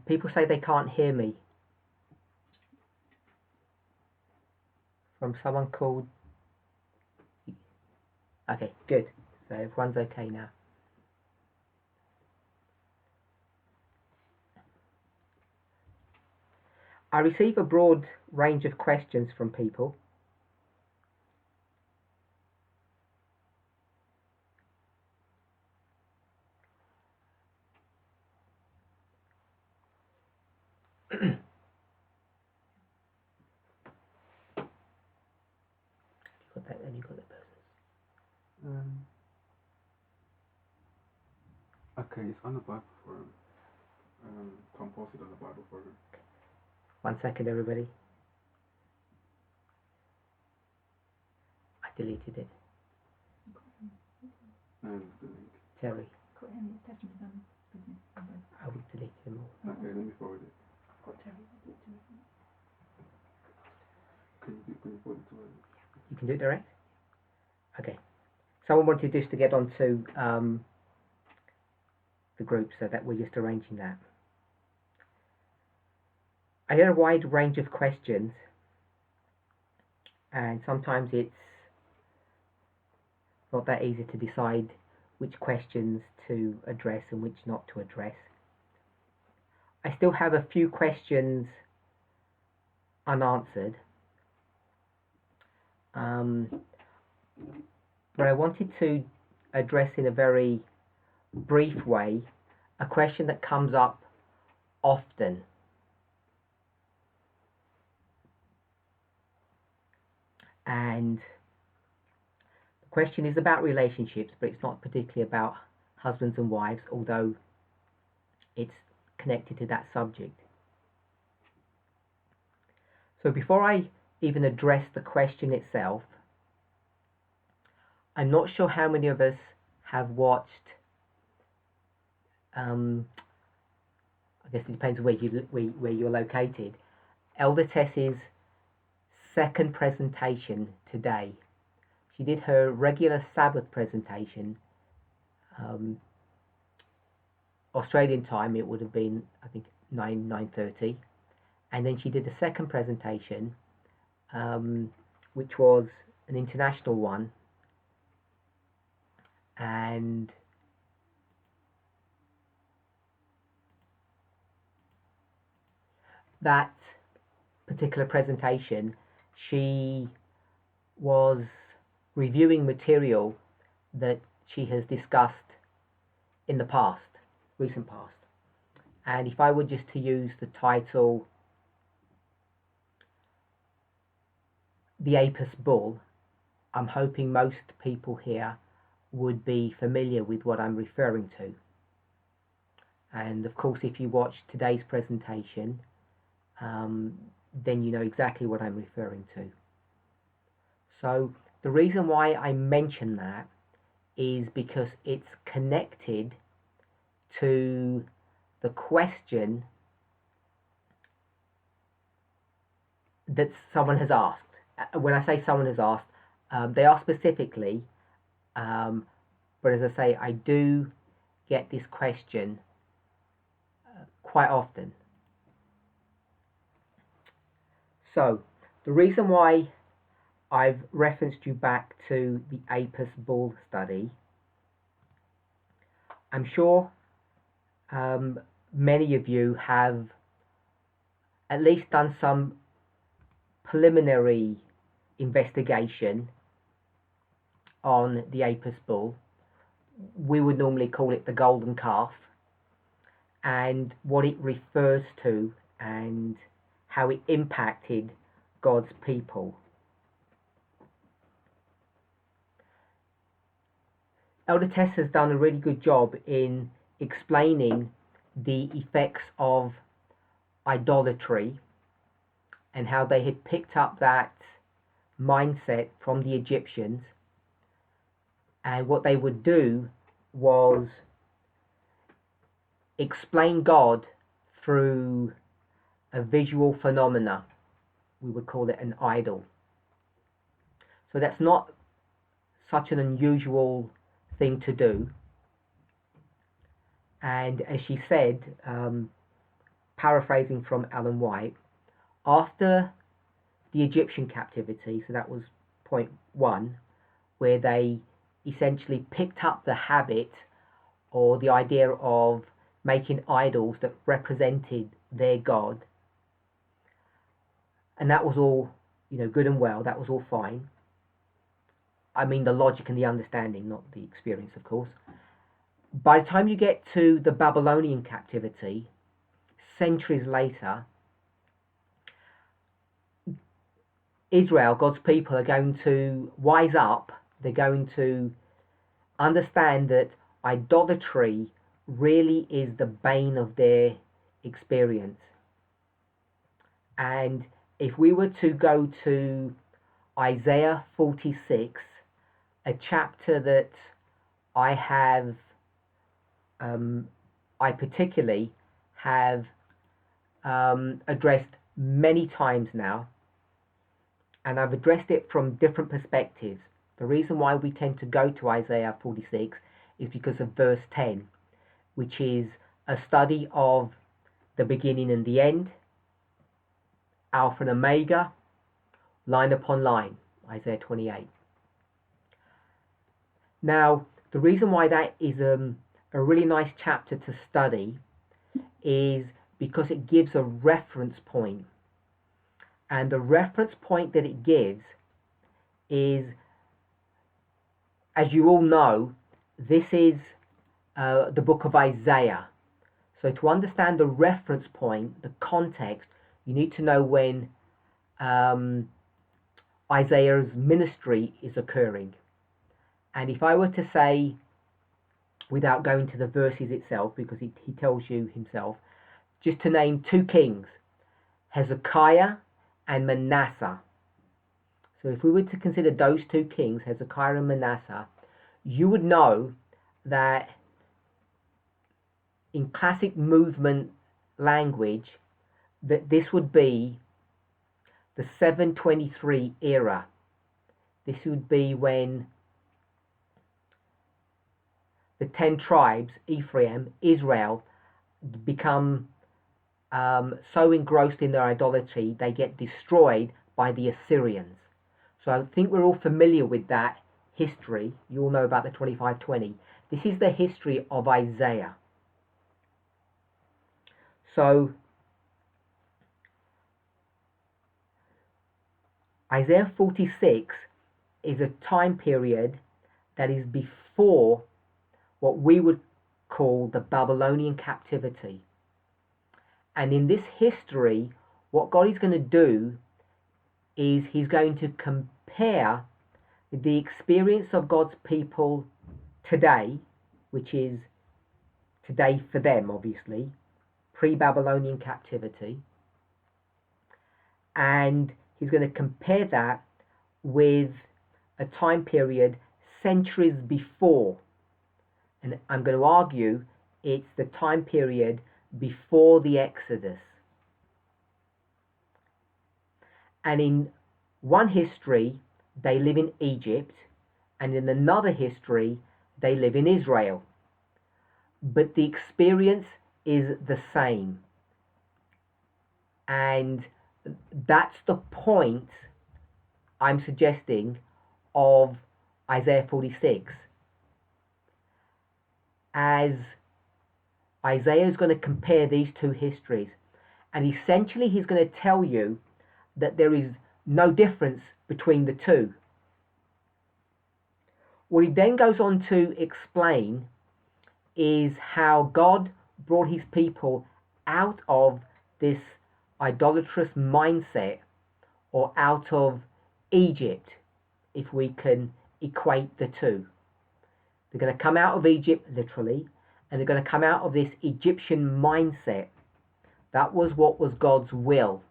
People say they can't hear me. From someone called... Okay, good. So everyone's okay now. I receive a broad range of questions from people. You got that person. Okay, it's on the Bible forum. Tom posted on the Bible forum. 1 second, everybody. I deleted it. And the link. Terry. I will delete them all. Okay, let me forward it. Can you forward it to her? You can do it direct? Okay. Someone wanted just to get onto the group, so that we're just arranging that. I get a wide range of questions, and sometimes it's not that easy to decide which questions to address and which not to address. I still have a few questions unanswered, but I wanted to address in a very brief way a question that comes up often. And the question is about relationships, but it's not particularly about husbands and wives, although it's connected to that subject. So before I even address the question itself, I'm not sure how many of us have watched, I guess it depends where you're located, Elder Tess's second presentation today. She did her regular Sabbath presentation, Australian time. It would have been, I think, 9:30, and then she did a second presentation, which was an international one, and that particular presentation, she was reviewing material that she has discussed in the past, recent past. And if I were just to use the title, The Apis Bull, I'm hoping most people here would be familiar with what I'm referring to. And of course, if you watch today's presentation, then you know exactly what I'm referring to. So the reason why I mention that is because it's connected to the question that someone has asked. When I say someone has asked, they ask specifically, but as I say, I do get this question quite often. So the reason why I've referenced you back to the Apis Bull study, I'm sure many of you have at least done some preliminary investigation on the Apis Bull. We would normally call it the golden calf, and what it refers to and how it impacted God's people. Elder Tess has done a really good job in explaining the effects of idolatry and how they had picked up that mindset from the Egyptians, and what they would do was explain God through a visual phenomena. We would call it an idol. So that's not such an unusual thing to do. And as she said, paraphrasing from Alan White, after the Egyptian captivity, so that was point one, where they essentially picked up the habit or the idea of making idols that represented their god, and that was all, good and well, that was all fine. I mean the logic and the understanding, not the experience, of course. By the time you get to the Babylonian captivity, centuries later, Israel, God's people, are going to wise up. They're going to understand that idolatry really is the bane of their experience. And if we were to go to Isaiah 46, a chapter that I have, I particularly have addressed many times now, and I've addressed it from different perspectives. The reason why we tend to go to Isaiah 46 is because of verse 10, which is a study of the beginning and the end, Alpha and Omega, line upon line, Isaiah 28. Now, the reason why that is a really nice chapter to study is because it gives a reference point. And the reference point that it gives is, as you all know, this is the book of Isaiah. So to understand the reference point, the context, you need to know when Isaiah's ministry is occurring. And if I were to say, without going to the verses itself, because he tells you himself, just to name two kings, Hezekiah and Manasseh. So if we were to consider those two kings, Hezekiah and Manasseh, you would know that in classic movement language, that this would be the 723 era. This would be when the 10 tribes, Ephraim, Israel, become so engrossed in their idolatry, they get destroyed by the Assyrians. So I think we're all familiar with that history. You all know about the 2520. This is the history of Isaiah. So Isaiah 46 is a time period that is before what we would call the Babylonian captivity. And in this history, what God is going to do is he's going to compare the experience of God's people today, which is today for them, obviously, pre-Babylonian captivity, and he's going to compare that with a time period centuries before. And I'm going to argue it's the time period before the Exodus. And in one history, they live in Egypt, and in another history, they live in Israel. But the experience is the same. And that's the point I'm suggesting of Isaiah 46. As Isaiah is going to compare these two histories, and essentially he's going to tell you that there is no difference between the two. What he then goes on to explain is how God brought his people out of this idolatrous mindset, or out of Egypt, if we can equate the two. They're going to come out of Egypt, literally, and they're going to come out of this Egyptian mindset. That was what was God's will.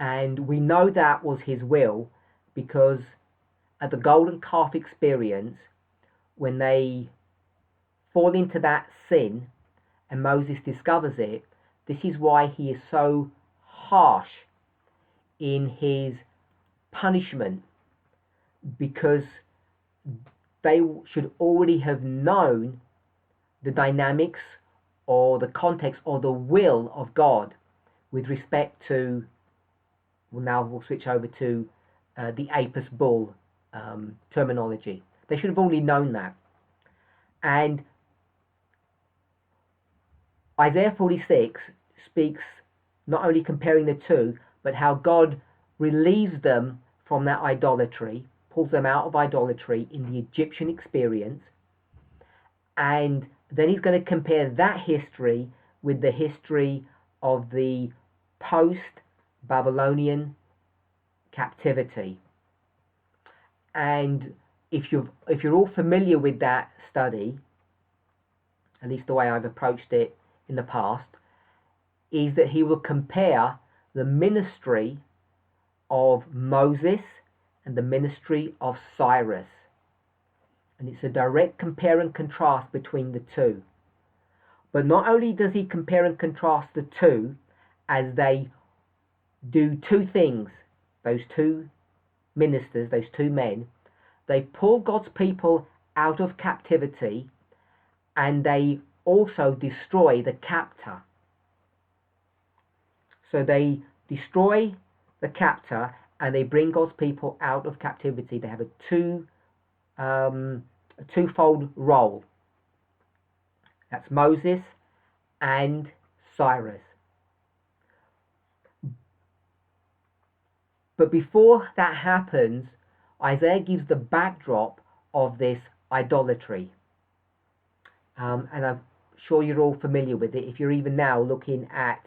And we know that was his will because at the golden calf experience, when they fall into that sin and Moses discovers it, this is why he is so harsh in his punishment, because they should already have known the dynamics or the context or the will of God with respect to, well, now we'll switch over to the Apis bull terminology. They should have already known that. And Isaiah 46 speaks not only comparing the two, but how God relieves them from that idolatry, pulls them out of idolatry in the Egyptian experience, and then he's going to compare that history with the history of the post-Babylonian captivity. And if you're all familiar with that study, at least the way I've approached it in the past, is that he will compare the ministry of Moses and the ministry of Cyrus. And it's a direct compare and contrast between the two. But not only does he compare and contrast the two, as they do two things, those two ministers, those two men, they pull God's people out of captivity, and they also destroy the captor. So they destroy the captor and they bring God's people out of captivity. They have a twofold role. That's Moses and Cyrus. But before that happens, Isaiah gives the backdrop of this idolatry. And I'm sure you're all familiar with it if you're even now looking at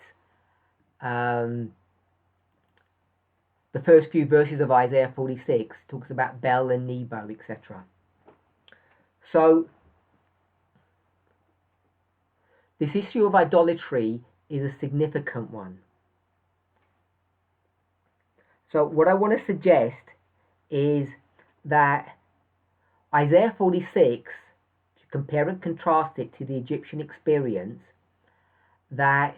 the first few verses of Isaiah 46. Talks about Bel and Nebo, etc. So this issue of idolatry is a significant one. So what I want to suggest is that Isaiah 46, to compare and contrast it to the Egyptian experience, that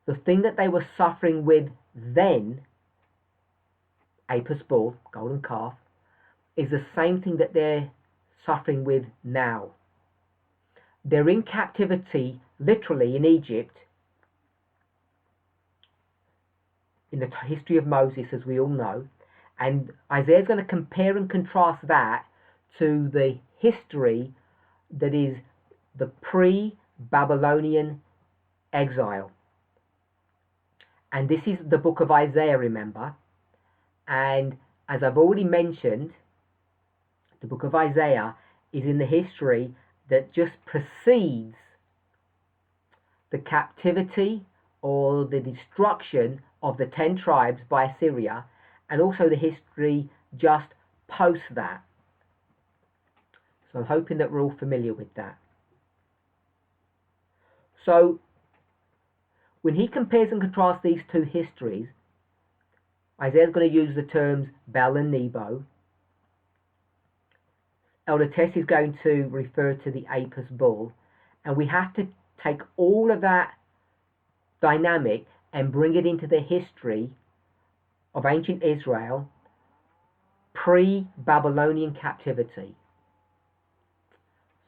the thing that they were suffering with then, Apis bull, golden calf, is the same thing that they're suffering with now. They're in captivity, literally in Egypt, in the history of Moses, as we all know, and Isaiah's going to compare and contrast that to the history that is the pre-Babylonian exile. And this is the book of Isaiah, remember. And as I've already mentioned, the book of Isaiah is in the history that just precedes the captivity or the destruction of the 10 tribes by Assyria, and also the history just post that. So I'm hoping that we're all familiar with that. So when he compares and contrasts these two histories, Isaiah's going to use the terms Bel and Nebo. Elder Tess is going to refer to the Apis bull, and we have to take all of that dynamic and bring it into the history of ancient Israel pre-Babylonian captivity.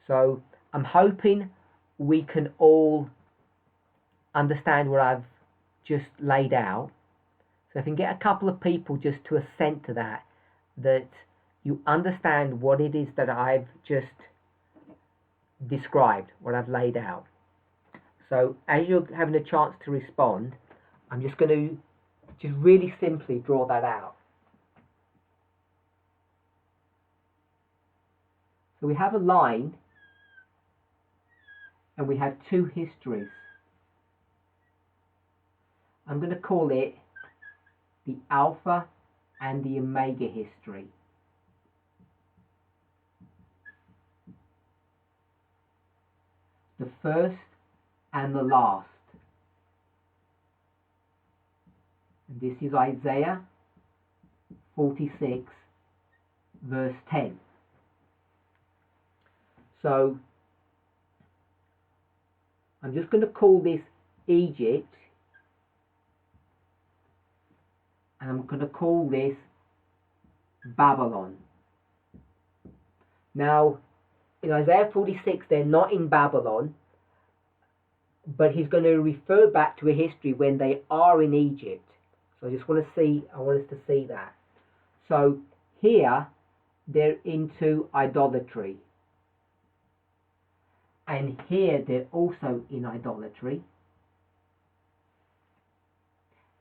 So I'm hoping we can all understand what I've just laid out. So if I can get a couple of people just to assent to that, that you understand what it is that I've just described, what I've laid out. So as you're having a chance to respond, I'm just going to just really simply draw that out. So we have a line and we have two histories. I'm going to call it the Alpha and the Omega history. The first and the last. And this is Isaiah 46 verse 10. So I'm just going to call this Egypt, and I'm going to call this Babylon. Now in Isaiah 46 they're not in Babylon, but he's going to refer back to a history when they are in Egypt. So I want us to see that. So here they're into idolatry, and here they're also in idolatry.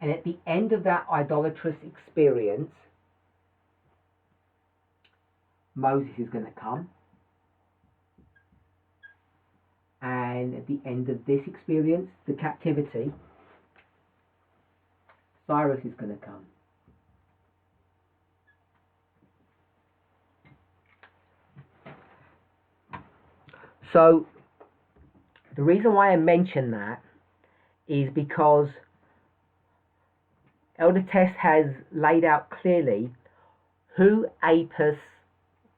And at the end of that idolatrous experience, Moses is going to come. And at the end of this experience, the captivity, Cyrus is going to come. So the reason why I mention that is because Elder Tess has laid out clearly who Apis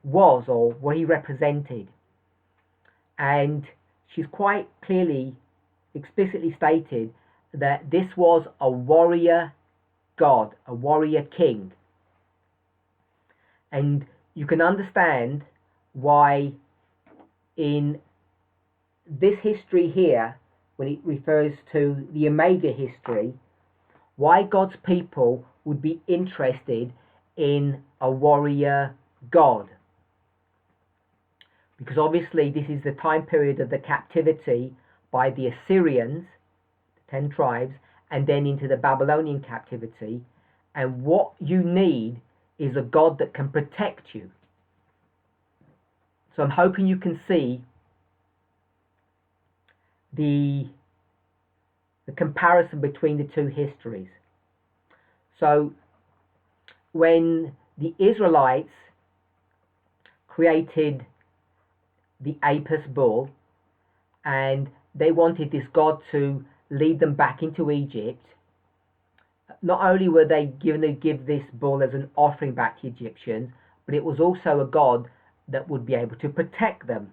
was, or what he represented. And she's quite clearly, explicitly stated that this was a warrior god, a warrior king. And you can understand why in this history here, when it refers to the Omega history, why God's people would be interested in a warrior god. Because obviously this is the time period of the captivity by the Assyrians, the 10 tribes, and then into the Babylonian captivity. And what you need is a God that can protect you. So I'm hoping you can see the comparison between the two histories. So when the Israelites created the Apis bull, and they wanted this god to lead them back into Egypt, not only were they given to give this bull as an offering back to Egyptians, but it was also a god that would be able to protect them.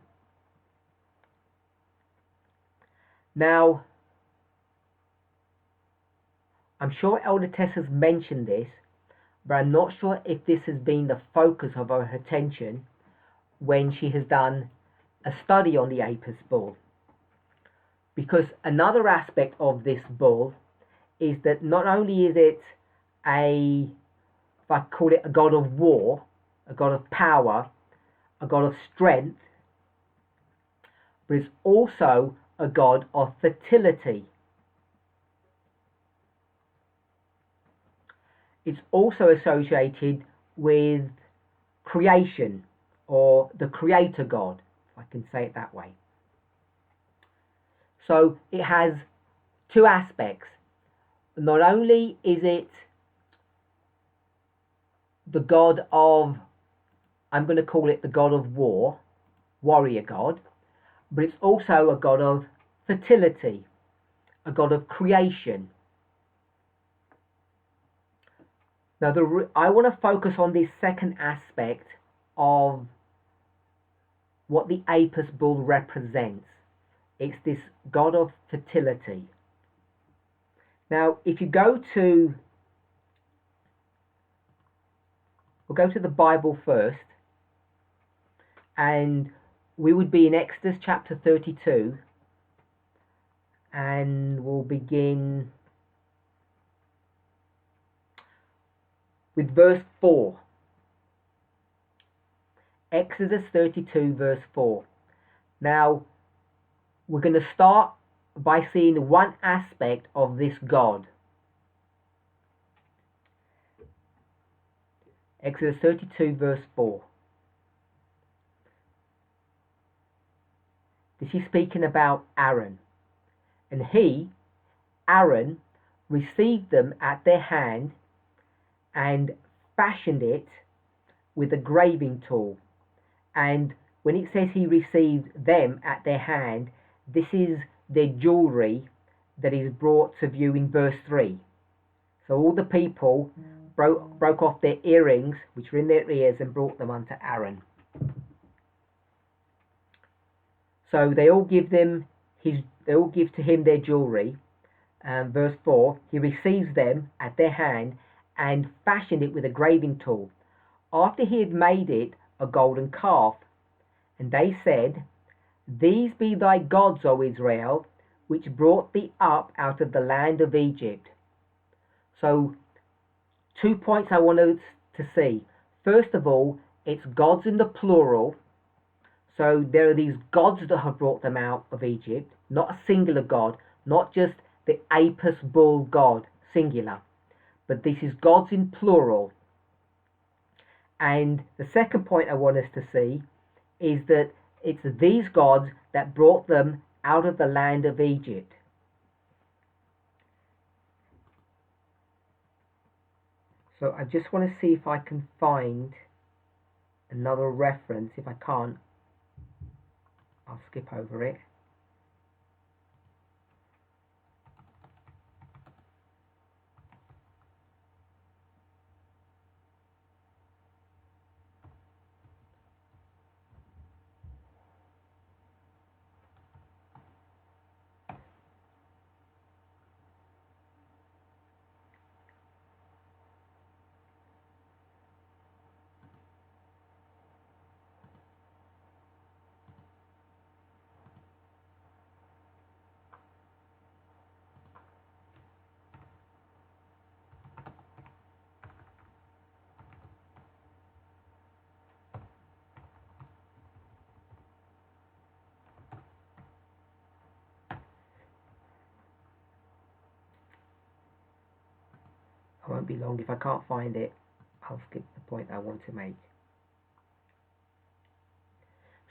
Now, I'm sure Elder Tess has mentioned this, but I'm not sure if this has been the focus of her attention when she has done a study on the Apis bull. Because another aspect of this bull is that not only is it if I call it a god of war, a god of power, a god of strength, but it's also a god of fertility. It's also associated with creation, or the creator god, if I can say it that way. So it has two aspects. Not only is it the god of, I'm going to call it the god of war, warrior god, but it's also a god of fertility, a god of creation. Now, I want to focus on this second aspect of what the Apis bull represents. It's this god of fertility. Now, if you go to, we'll go to the Bible first, and we would be in Exodus chapter 32, and we'll begin with verse 4. Exodus 32 verse 4. Now, we're going to start by seeing one aspect of this God. Exodus 32 verse 4. This is speaking about Aaron. And he, Aaron, received them at their hand and fashioned it with a graving tool. And when it says he received them at their hand, this is their jewelry that is brought to view in verse 3. So all the people broke off their earrings, which were in their ears, and brought them unto Aaron. So they all give to him their jewelry. Verse 4, he receives them at their hand and fashioned it with a graving tool, after he had made it a golden calf. And they said, These be thy gods, O Israel, which brought thee up out of the land of Egypt. So 2 points I wanted to see. First of all, it's gods in the plural. So there are these gods that have brought them out of Egypt, not a singular god, not just the Apis bull god, singular, but this is gods in plural. And the second point I want us to see is that it's these gods that brought them out of the land of Egypt. So I just want to see if I can find another reference. If I can't, I'll skip over it. I won't be long. If I can't find it, I'll skip the point I want to make.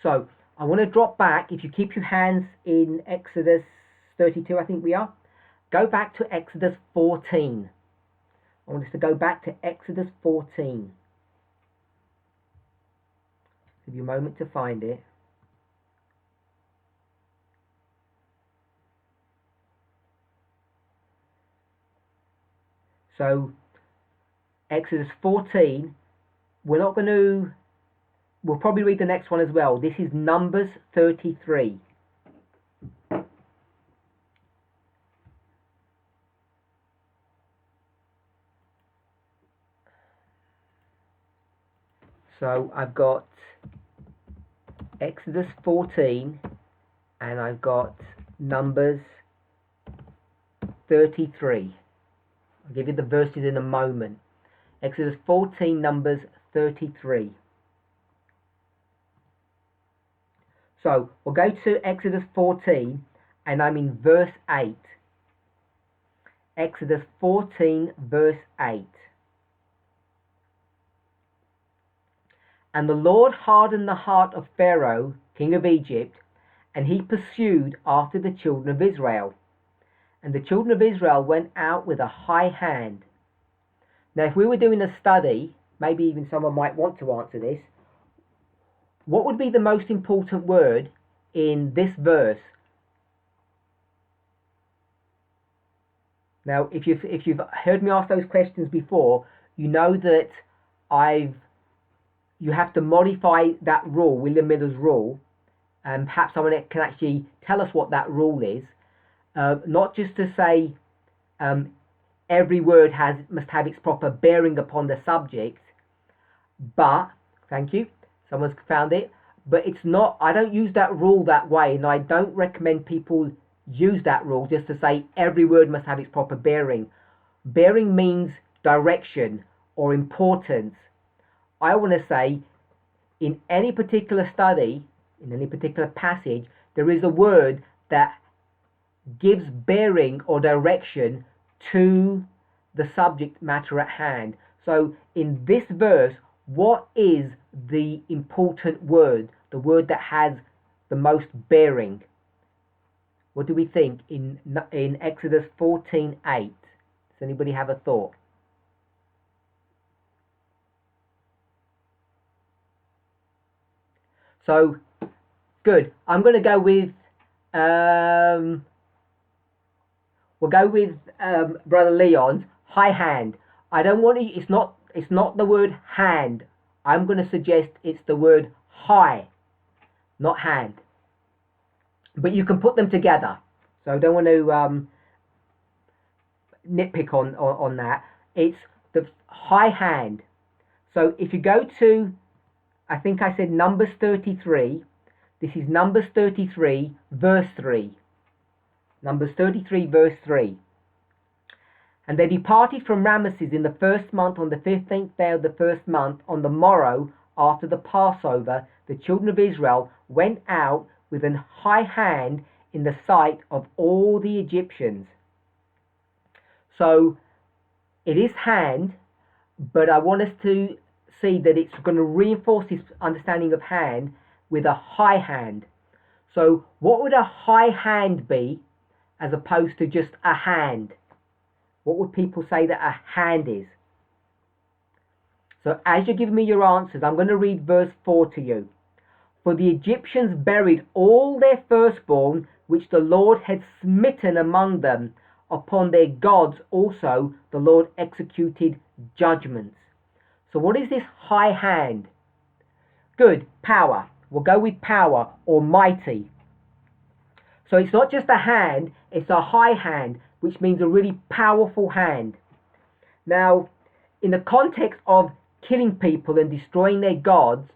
So I want to drop back. If you keep your hands in Exodus 32, I think we are, go back to Exodus 14. I want us to go back to Exodus 14. Give you a moment to find it. So Exodus 14, we'll probably read the next one as well. This is Numbers 33. So I've got Exodus 14 and I've got Numbers 33. I'll give you the verses in a moment. Exodus 14, Numbers 33. So we'll go to Exodus 14 and I'm in verse 8. Exodus 14 verse 8. And the Lord hardened the heart of Pharaoh, king of Egypt, and he pursued after the children of Israel. And the children of Israel went out with a high hand. Now, if we were doing a study, maybe even someone might want to answer this, what would be the most important word in this verse? Now, if you've heard me ask those questions before, you know that you have to modify that rule, William Miller's rule, and perhaps someone can actually tell us what that rule is. Not just to say every word must have its proper bearing upon the subject, but, thank you, someone's found it, but it's not, I don't use that rule that way, and I don't recommend people use that rule just to say every word must have its proper bearing. Bearing means direction or importance. I want to say in any particular study, in any particular passage, there is a word that gives bearing or direction to the subject matter at hand. So in this verse, what is the important word, the word that has the most bearing? What do we think in Exodus 14:8? Does anybody have a thought? So good. I'm going to go with we'll go with Brother Leon's high hand. I don't want to. It's not the word hand. I'm going to suggest it's the word high, not hand. But you can put them together. So I don't want to nitpick on that. It's the high hand. So if you go to, I think I said Numbers 33. This is Numbers 33, verse 3. Numbers 33 verse 3. And they departed from Ramesses in the first month on the 15th day of the first month. On the morrow after the Passover, the children of Israel went out with an high hand in the sight of all the Egyptians. So it is hand, but I want us to see that it's going to reinforce this understanding of hand with a high hand. So what would a high hand be as opposed to just a hand? What would people say that a hand is? So as you're giving me your answers, I'm going to read verse 4 to you. For the Egyptians buried all their firstborn, which the Lord had smitten among them. Upon their gods also the Lord executed judgments. So what is this high hand? Good, power. We'll go with power or mighty. So it's not just a hand, it's a high hand, which means a really powerful hand. Now, in the context of killing people and destroying their gods,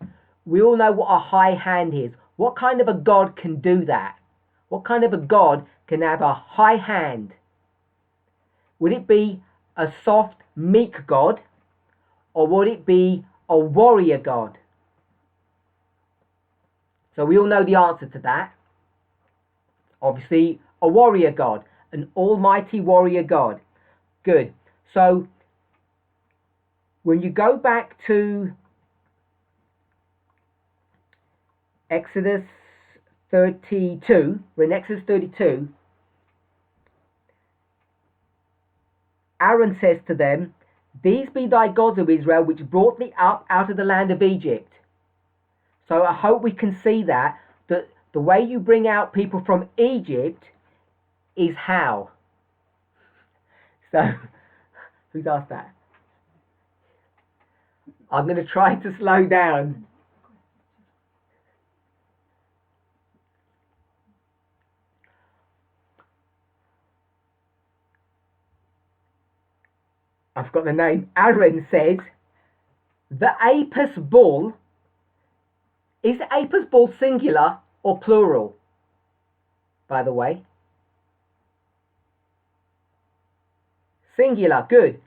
we all know what a high hand is. What kind of a god can do that? What kind of a god can have a high hand? Would it be a soft, meek god? Or would it be a warrior god? So we all know the answer to that. Obviously, a warrior god. An almighty warrior god. Good. So, when you go back to Exodus 32, we're in Exodus 32, Aaron says to them, "These be thy gods, O Israel, which brought thee up out of the land of Egypt." So I hope we can see that the way you bring out people from Egypt is how. So, who's asked that? I'm going to try to slow down. I've got the name. Aaron says, the Apis bull, is the Apis bull singular or plural, by the way? Singular, good.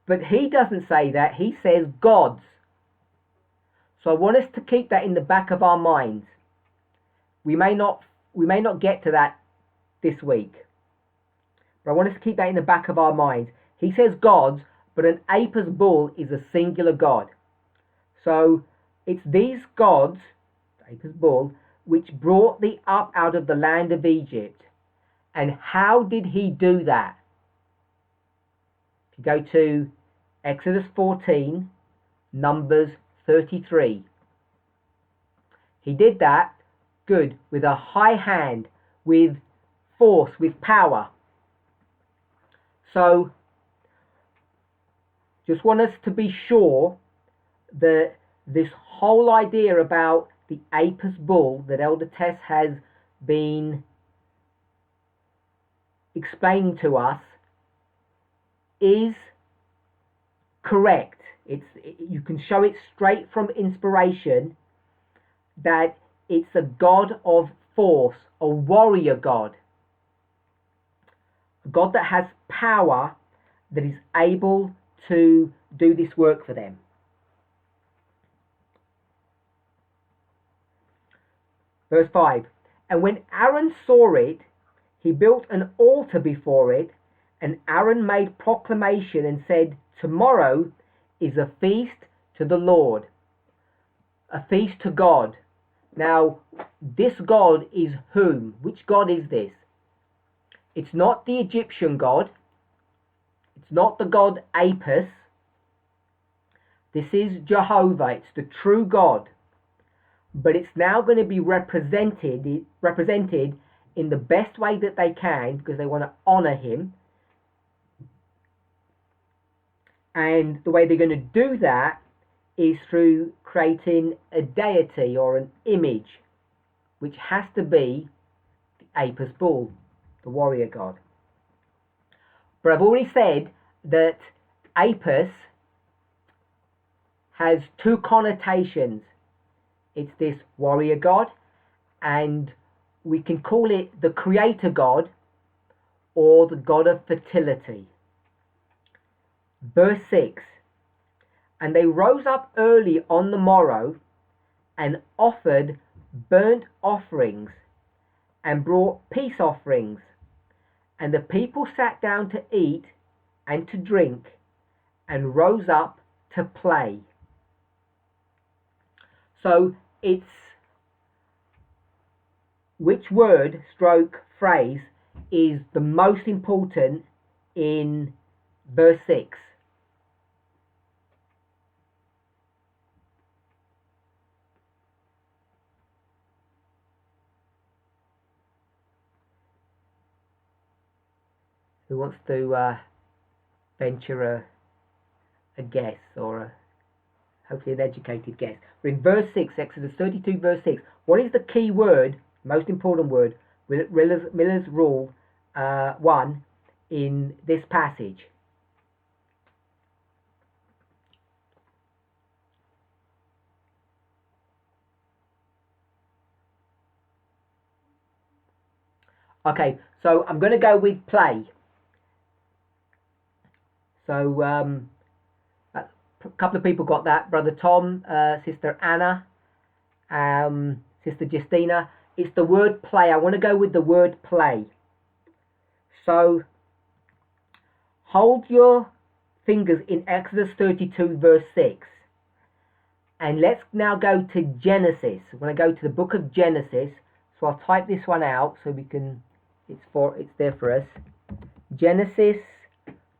But he doesn't say that, he says gods. So I want us to keep that in the back of our minds. We may not get to that this week, but I want us to keep that in the back of our minds. He says gods, but an Apis bull is a singular god. So it's these gods, the Apis bull, which brought thee up out of the land of Egypt. And how did he do that? If you go to Exodus 14, Numbers 33. He did that, good, with a high hand, with force, with power. So, just want us to be sure that this whole idea about the Apis bull that Elder Tess has been explaining to us is correct. You can show it straight from inspiration that it's a god of force, a warrior god. A god that has power, that is able to do this work for them. Verse 5. And when Aaron saw it, he built an altar before it, and Aaron made proclamation and said, tomorrow is a feast to the Lord, a feast to God. Now, this God is whom? Which God is this? It's not the Egyptian God. It's not the god Apis. This is Jehovah. It's the true God. But it's now going to be represented in the best way that they can, because they want to honor him. And the way they're going to do that is through creating a deity or an image, which has to be the Apis bull, the warrior god. But I've already said that Apis has two connotations. It's this warrior god, and we can call it the creator god, or the god of fertility. Verse 6, and they rose up early on the morrow and offered burnt offerings and brought peace offerings. And the people sat down to eat and to drink and rose up to play. So it's which word stroke phrase is the most important in verse 6? Who wants to venture a guess, or hopefully an educated guess? We're in verse 6, Exodus 32, verse 6. What is the key word, most important word, Miller's Rule 1 in this passage? Okay, so I'm going to go with play. So a couple of people got that. Brother Tom, Sister Anna, Sister Justina. It's the word play. I want to go with the word play. So hold your fingers in Exodus 32 verse 6. And let's now go to Genesis. We're going to go to the book of Genesis. So I'll type this one out so we can, it's there for us. Genesis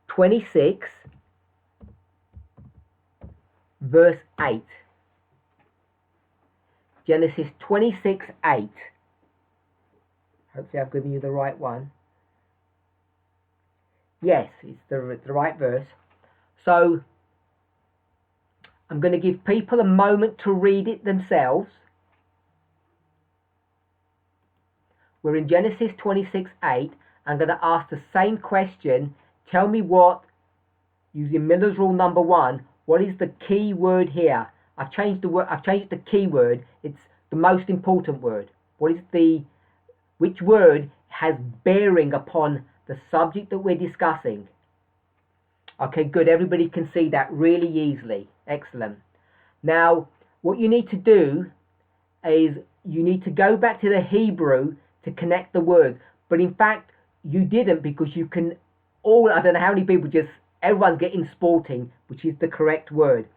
26 verse 8. Genesis 26, 8. Hopefully I've given you the right one. Yes, it's the right verse. So I'm going to give people a moment to read it themselves. We're in Genesis 26, 8. I'm going to ask the same question. Tell me what, using Miller's Rule number 1, what is the key word here? I've changed the word. I've changed the key word. It's the most important word. Which word has bearing upon the subject that we're discussing? Okay, good. Everybody can see that really easily. Excellent. Now, what you need to do is you need to go back to the Hebrew to connect the words. But in fact, you didn't, because you can all, I don't know how many people everyone's getting sporting, which is the correct word.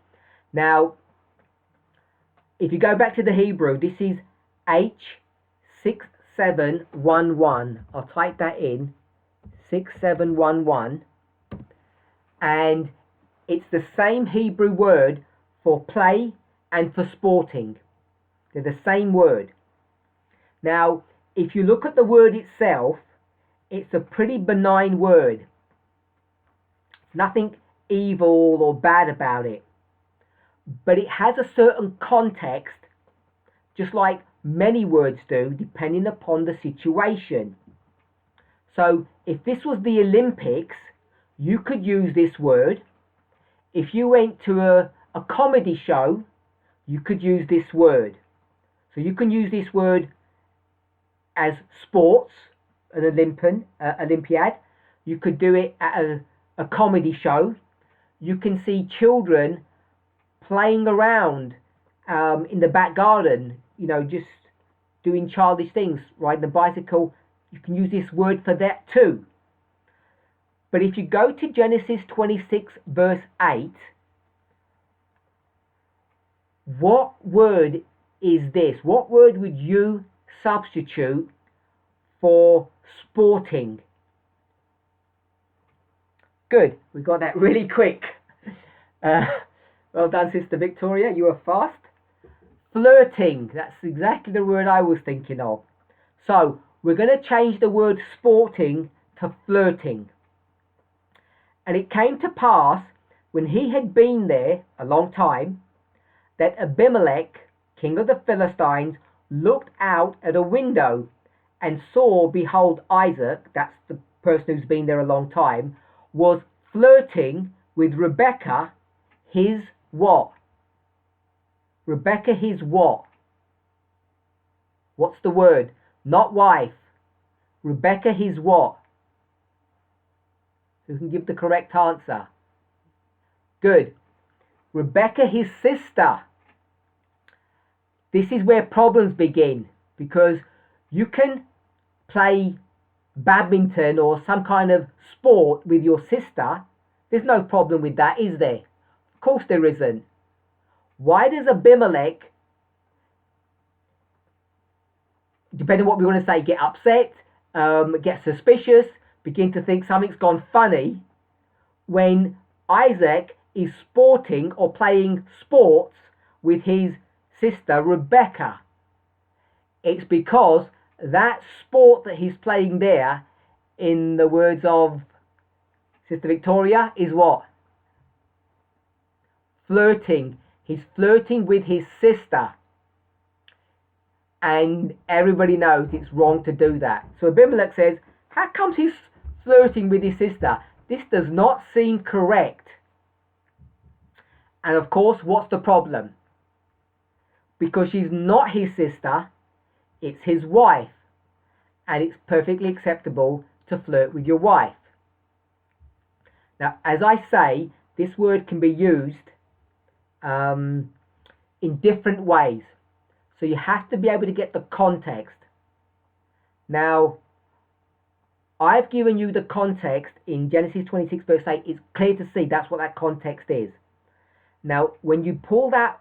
Now, if you go back to the Hebrew, this is H6711. I'll type that in, 6711. And it's the same Hebrew word for play and for sporting. They're the same word. Now, if you look at the word itself, it's a pretty benign word. Nothing evil or bad about it. But it has a certain context, just like many words do, depending upon the situation. So if this was the Olympics, you could use this word. If you went to a comedy show, you could use this word. So you can use this word as sports, an Olympiad. You could do it at a comedy show. You can see children playing around in the back garden, just doing childish things, riding a bicycle. You can use this word for that too. But if you go to Genesis 26 verse 8, what word is this? What word would you substitute for sporting? Good, we got that really quick. Well done, Sister Victoria, you were fast. Flirting, that's exactly the word I was thinking of. So we're going to change the word sporting to flirting. And it came to pass, when he had been there a long time, that Abimelech, king of the Philistines, looked out at a window and saw, behold, Isaac, that's the person who's been there a long time, was flirting with Rebekah, his what? Rebekah, his what? What's the word? Not wife. Rebekah, his what? Who can give the correct answer? Good. Rebecca, his sister. This is where problems begin, because you can play badminton or some kind of sport with your sister. There's no problem with that, is there? Of course there isn't. Why does Abimelech, depending on what we want to say, get upset, get suspicious, begin to think something's gone funny, when Isaac is sporting or playing sports with his sister Rebecca? It's because that sport that he's playing there, in the words of Sister Victoria, is what? Flirting. He's flirting with his sister. And everybody knows it's wrong to do that. So Abimelech says, how comes he's flirting with his sister? This does not seem correct. And of course, what's the problem? Because she's not his sister, it's his wife. And it's perfectly acceptable to flirt with your wife. Now, as I say, this word can be used in different ways. So you have to be able to get the context. Now, I've given you the context in Genesis 26 verse 8. It's clear to see that's what that context is. Now, when you pull that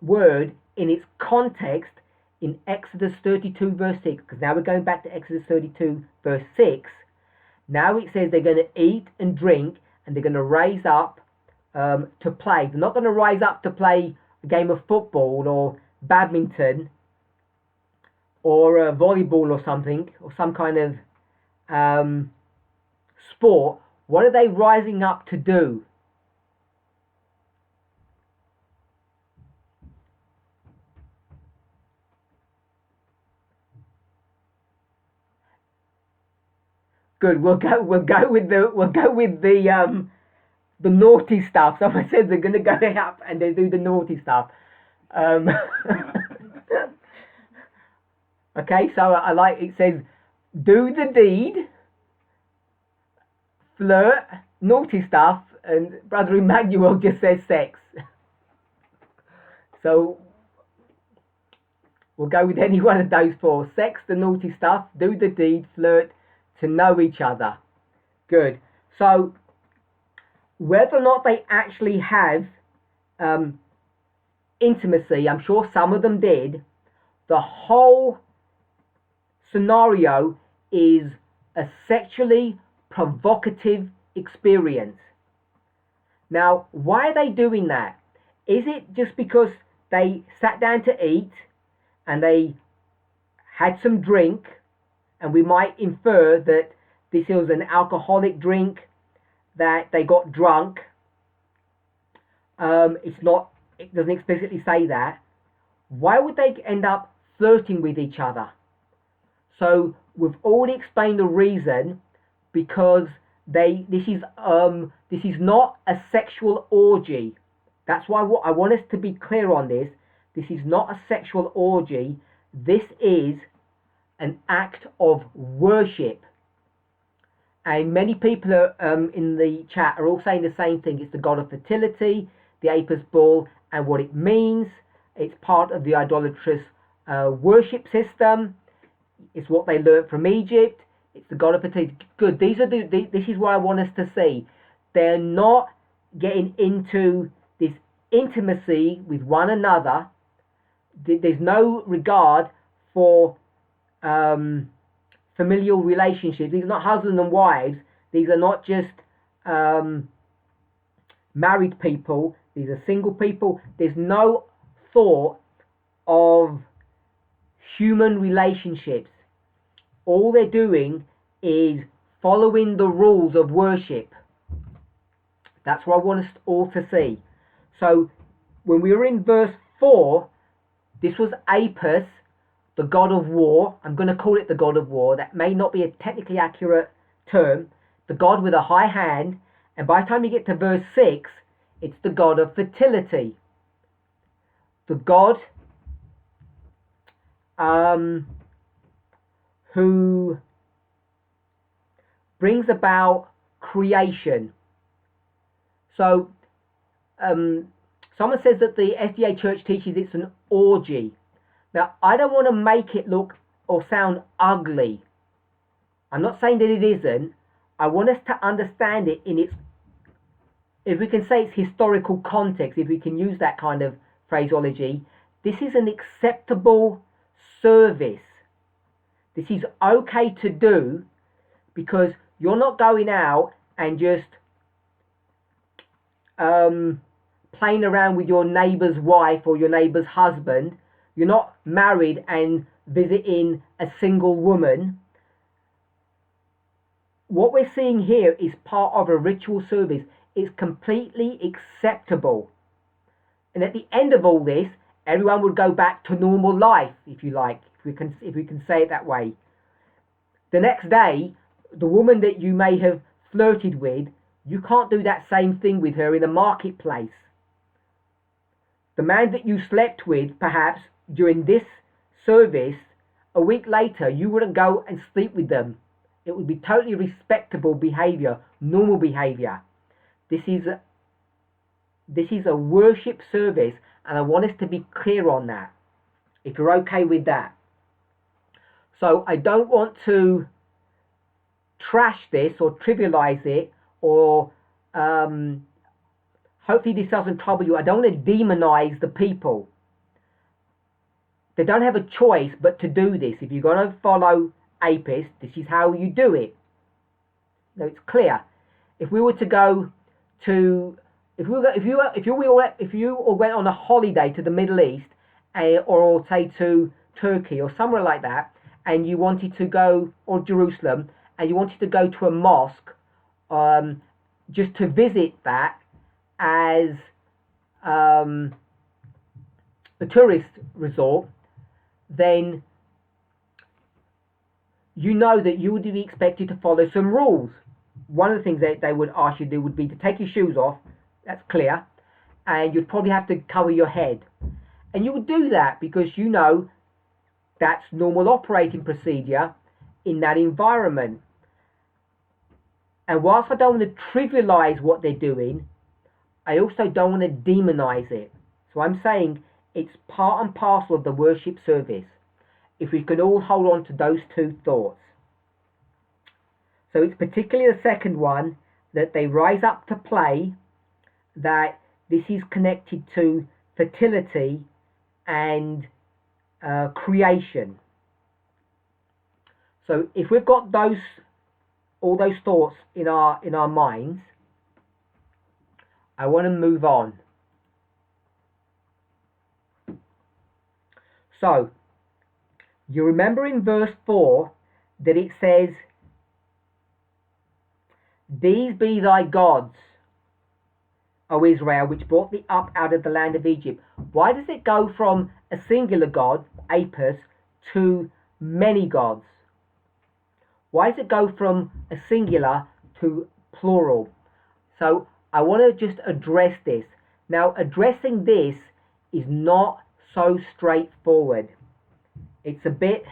word in its context in Exodus 32 verse 6, because now we're going back to Exodus 32 verse 6, now it says they're going to eat and drink and they're going to rise up to play. They're not going to rise up to play a game of football or badminton or volleyball or something, or some kind of sport. What are they rising up to do? Good. We'll go with the naughty stuff. Someone says they're going to go up and they do the naughty stuff. Okay, so I like, it says, do the deed, flirt, naughty stuff, and Brother Emmanuel just says sex. So we'll go with any one of those four. Sex, the naughty stuff, do the deed, flirt, to know each other. Good. So whether or not they actually have intimacy, I'm sure some of them did, the whole scenario is a sexually provocative experience. Now, why are they doing that? Is it just because they sat down to eat and they had some drink, and we might infer that this was an alcoholic drink, that they got drunk? It doesn't explicitly say that. Why would they end up flirting with each other? So we've already explained the reason, because this is not a sexual orgy. That's why I want us to be clear on this. This is not a sexual orgy. This is an act of worship. And many people are, in the chat are all saying the same thing. It's the god of fertility, the Apis bull, and what it means. It's part of the idolatrous worship system. It's what they learned from Egypt. It's the god of fertility. Good. This is what I want us to see. They're not getting into this intimacy with one another. There's no regard for familial relationships. These are not husbands and wives. These are not just married people. These are single people. There's no thought of human relationships. All they're doing is following the rules of worship. That's what I want us all to see. So when we were in verse 4, this was Apis, the god of war. I'm going to call it the god of war. That may not be a technically accurate term. The god with a high hand. And by the time you get to verse 6, it's the god of fertility. The god who brings about creation. So someone says that the SDA Church teaches it's an orgy. Now, I don't want to make it look or sound ugly. I'm not saying that it isn't. I want us to understand it in its, if we can say its historical context, if we can use that kind of phraseology. This is an acceptable service. This is okay to do because you're not going out and just playing around with your neighbour's wife or your neighbour's husband. You're not married and visiting a single woman. What we're seeing here is part of a ritual service. It's completely acceptable. And at the end of all this, everyone would go back to normal life, if you like, if we can say it that way. The next day, the woman that you may have flirted with, you can't do that same thing with her in a marketplace. The man that you slept with, perhaps, during this service, a week later, you wouldn't go and sleep with them. It would be totally respectable behaviour, normal behaviour. This is a worship service, and I want us to be clear on that, if you're okay with that. So I don't want to trash this or trivialize it, or hopefully this doesn't trouble you. I don't want to demonize the people. They don't have a choice but to do this. If you're going to follow Apis, this is how you do it. No, it's clear. If we were to go to, if you all went on a holiday to the Middle East, or say to Turkey or somewhere like that, and you wanted to go, or Jerusalem, and you wanted to go to a mosque, just to visit that as a tourist resort, then you know that you would be expected to follow some rules. One of the things that they would ask you to do would be to take your shoes off, that's clear, and you'd probably have to cover your head. And you would do that because you know that's normal operating procedure in that environment. And whilst I don't want to trivialize what they're doing, I also don't want to demonize it. So I'm saying it's part and parcel of the worship service. If we can all hold on to those two thoughts. So it's particularly the second one, that they rise up to play, that this is connected to fertility and creation. So if we've got all those thoughts in our minds, I want to move on. So you remember in verse 4 that it says, "These be thy gods, O Israel, which brought thee up out of the land of Egypt." Why does it go from a singular god, Apis, to many gods? Why does it go from a singular to plural? So I want to just address this. Now, addressing this is not so straightforward. It's a bit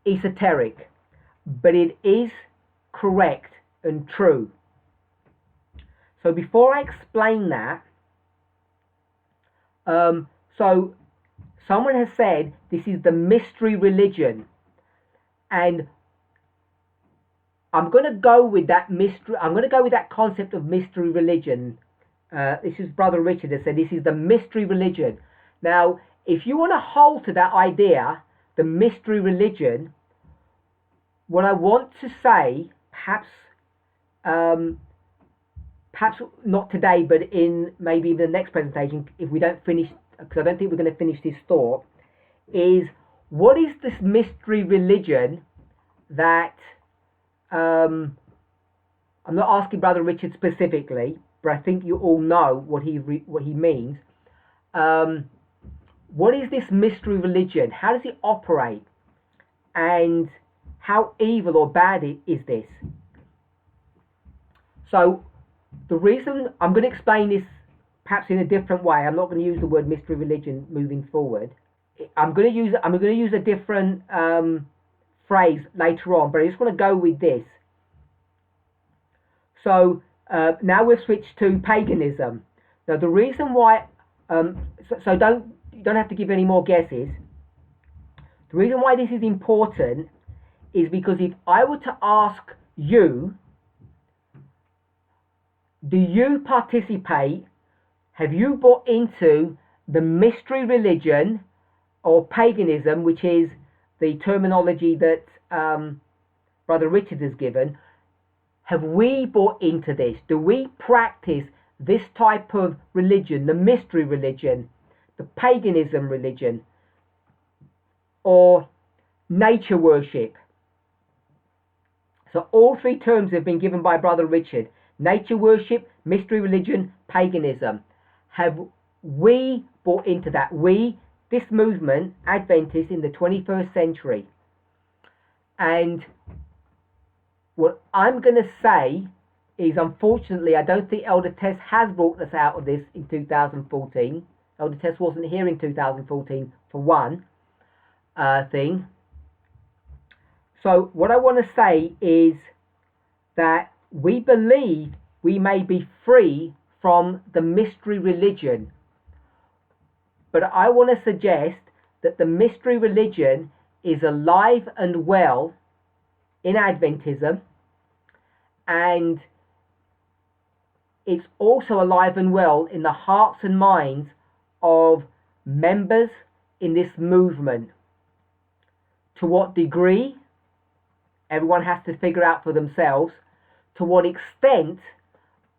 esoteric, but it is correct and true. So before I explain that, so someone has said this is the mystery religion, and I'm going to go with that mystery. I'm going to go with that concept of mystery religion. This is Brother Richard that said this is the mystery religion. Now, if you want to hold to that idea, the mystery religion, what I want to say, perhaps not today, but in maybe the next presentation, if we don't finish, because I don't think we're going to finish this thought, is what is this mystery religion that I'm not asking Brother Richard specifically, but I think you all know what he means. What is this mystery religion? How does it operate? And how evil or bad is this? So the reason I'm going to explain this perhaps in a different way. I'm not going to use the word mystery religion moving forward. I'm going to use a different phrase later on, but I just want to go with this. So now we've switched to paganism. Now the reason why, so you don't have to give any more guesses. The reason why this is important is because if I were to ask you, do you participate, have you bought into the mystery religion or paganism, which is the terminology that Brother Richard has given, have we bought into this? Do we practice this type of religion, the mystery religion, the paganism religion, or nature worship? So all three terms have been given by Brother Richard. Nature worship, mystery religion, paganism. Have we bought into that? We, this movement, Adventists in the 21st century. And what I'm going to say is, unfortunately, I don't think Elder Tess has brought us out of this in 2014. Elder Tess wasn't here in 2014 for one thing. So what I want to say is that we believe we may be free from the mystery religion. But I want to suggest that the mystery religion is alive and well in Adventism, and it's also alive and well in the hearts and minds of members in this movement. To what degree, everyone has to figure out for themselves. To what extent,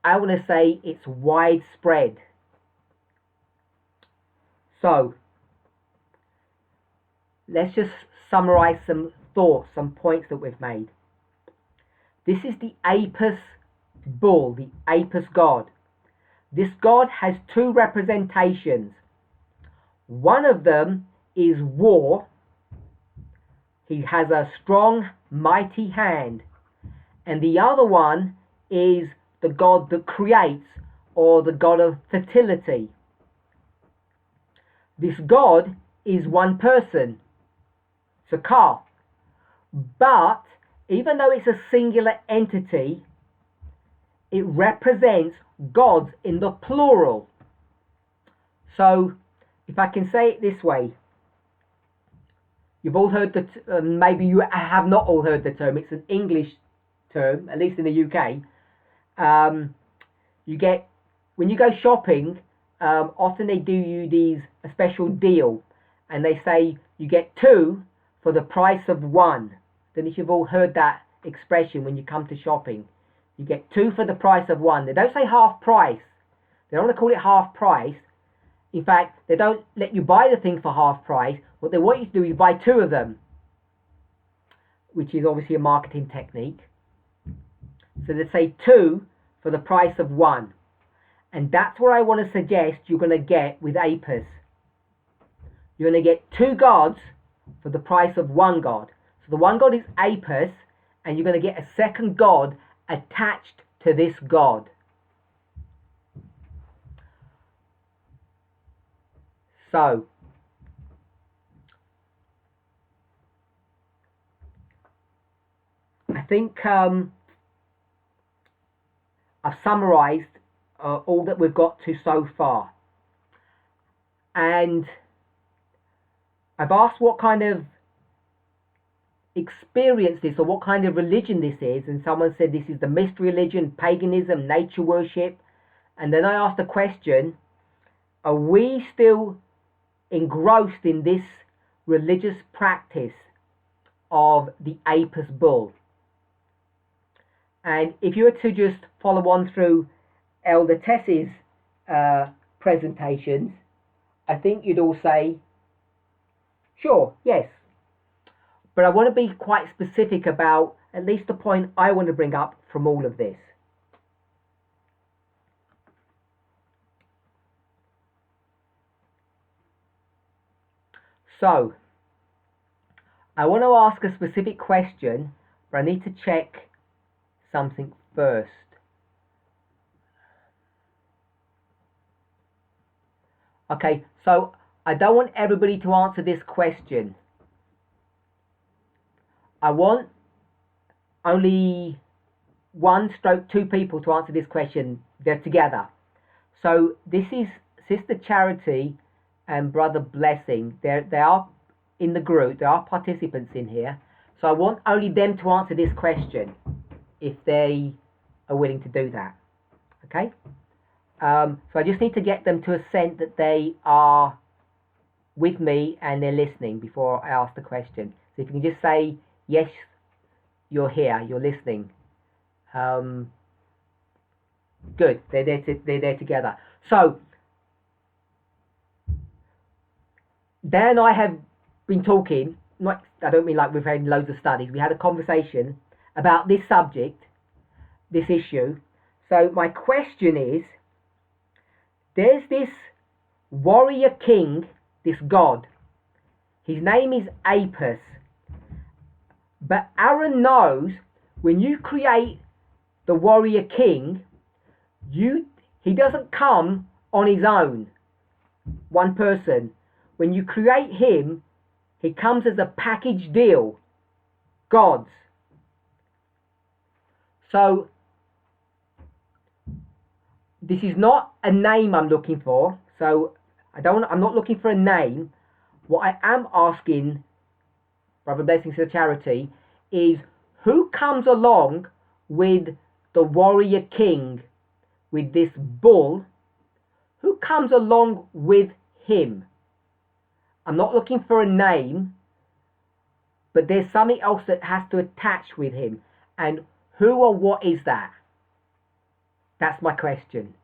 I want to say it's widespread. So, let's just summarize some thoughts, some points that we've made. This is the Apis bull, the Apis god. This god has two representations. One of them is war. He has a strong, mighty hand. And the other one is the god that creates, or the god of fertility. This god is one person. It's a calf. But even though it's a singular entity, it represents gods in the plural. So, if I can say it this way, you've all heard the maybe you have not all heard the term. It's an English term, at least in the UK. You get, when you go shopping, often they do you a special deal, and they say you get two for the price of one. Then if you've all heard that expression when you come to shopping, you get two for the price of one. They don't say half price. They don't want to call it half price. In fact, they don't let you buy the thing for half price. What they want you to do is buy two of them, which is obviously a marketing technique. So they say two for the price of one. And that's what I want to suggest you're going to get with Apis. You're going to get two gods for the price of one god. So the one god is Apis, and you're going to get a second god attached to this god. So, I think I've summarized all that we've got to so far. And I've asked what kind of experience this, or what kind of religion this is, and someone said this is the mystery religion, paganism, nature worship. And then I asked the question, are we still engrossed in this religious practice of the Apis bull? And if you were to just follow on through Elder Tess's presentations, I think you'd all say, sure, yes. But I want to be quite specific about at least the point I want to bring up from all of this. So, I want to ask a specific question, but I need to check something first. Okay, so I don't want everybody to answer this question. I want only one stroke two people to answer this question. They're together. So this is Sister Charity and Brother Blessing. They are in the group. There are participants in here. So I want only them to answer this question if they are willing to do that. Okay? So I just need to get them to assent that they are with me and they're listening before I ask the question. So if you can just say, yes, you're here, you're listening. Good, they're there together. So, Dan and I have been talking, I don't mean like we've had loads of studies, we had a conversation about this subject, this issue. So my question is, there's this warrior king, this god. His name is Apis. But Aaron knows when you create the warrior king, he doesn't come on his own, one person. When you create him, he comes as a package deal, gods. So this is not a name I'm looking for. So I'm not looking for a name. What I am asking, Brother Blessings to Charity, is who comes along with the warrior king, with this bull? Who comes along with him? I'm not looking for a name, but there's something else that has to attach with him. And who or what is that? That's my question.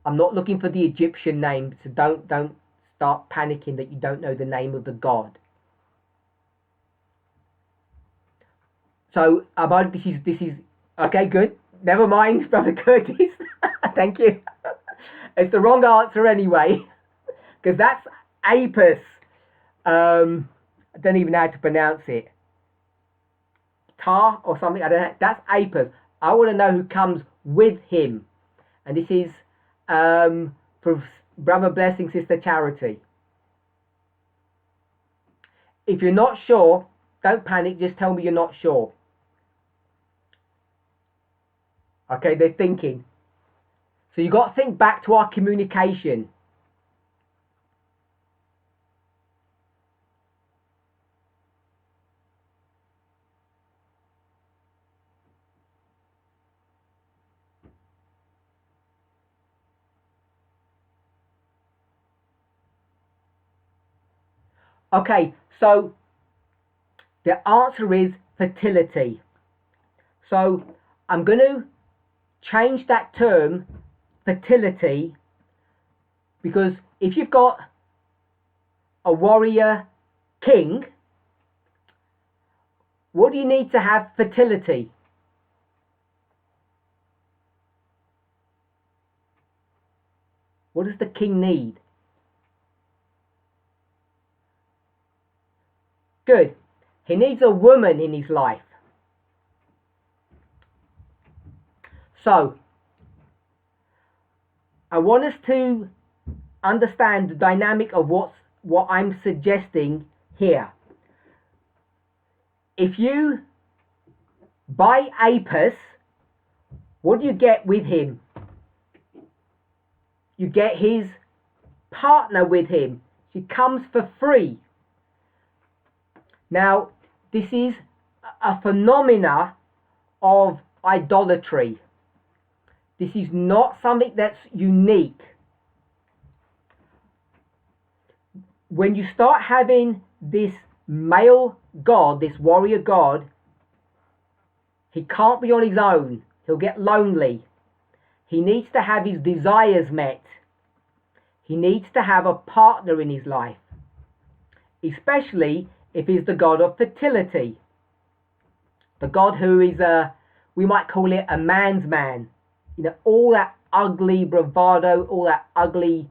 I'm not looking for the Egyptian name, so don't start panicking that you don't know the name of the god. So, this is okay. Good. Never mind, Brother Curtis. Thank you. It's the wrong answer anyway, because that's Apis. I don't even know how to pronounce it. Tar or something. I don't know. That's Apis. I want to know who comes with him, and this is for Brother Blessing, Sister Charity. If you're not sure, don't panic. Just tell me you're not sure. Okay, they're thinking. So you got to think back to our communication. Okay, so the answer is fertility. So I'm going to change that term, fertility, because if you've got a warrior king, what do you need to have fertility? What does the king need? Good. He needs a woman in his life. So, I want us to understand the dynamic of what I'm suggesting here. If you buy Apis, what do you get with him? You get his partner with him. She comes for free. Now, this is a phenomena of idolatry. This is not something that's unique. When you start having this male god, this warrior god, he can't be on his own. He'll get lonely. He needs to have his desires met. He needs to have a partner in his life, especially if he's the god of fertility. The god who is we might call it a man's man. You know, all that ugly bravado, all that ugly,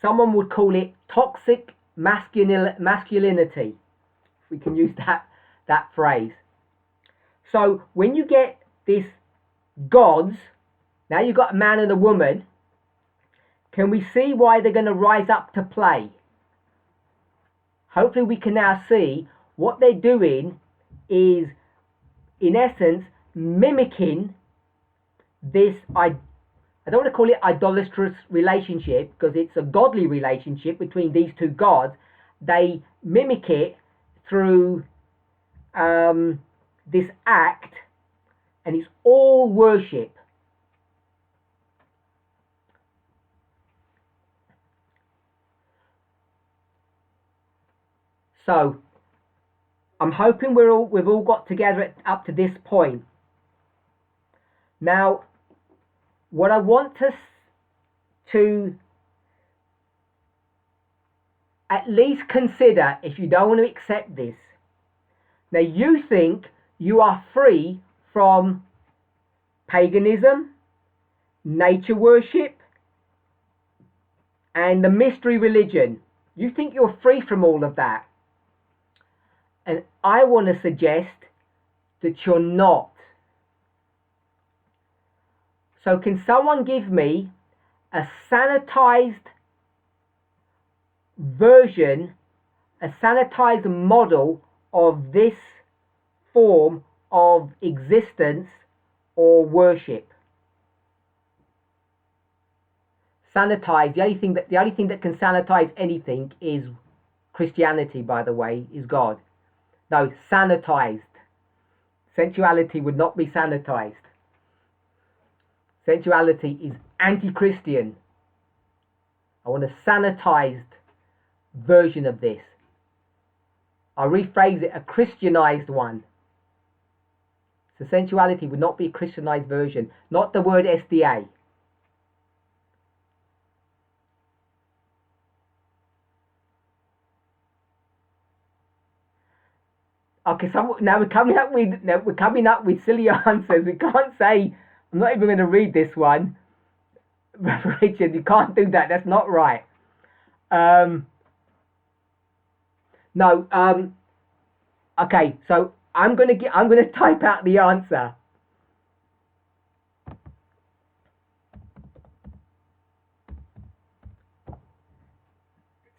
someone would call it toxic masculinity. We can use that phrase. So when you get this gods, now you've got a man and a woman, Can we see why they're going to rise up to play? Hopefully we can now see what they're doing is, in essence, mimicking this, I don't want to call it idolatrous relationship, because it's a godly relationship between these two gods. They mimic it through this act, and it's all worship. So I'm hoping we've all got together up to this point. Now, what I want us to at least consider, if you don't want to accept this, now you think you are free from paganism, nature worship, and the mystery religion. You think you're free from all of that. And I want to suggest that you're not. So can someone give me a sanitized version, a sanitized model of this form of existence or worship? Sanitized, the only thing that can sanitize anything is Christianity, by the way, is God. No, sanitized. Sensuality would not be sanitized. Sensuality is anti-Christian. I want a sanitized version of this. I'll rephrase it, a Christianized one. So sensuality would not be a Christianized version, not the word SDA. Okay, so now we're coming up with silly answers. We can't say, I'm not even going to read this one. Richard, you can't do that. That's not right. Okay, so I'm going to type out the answer.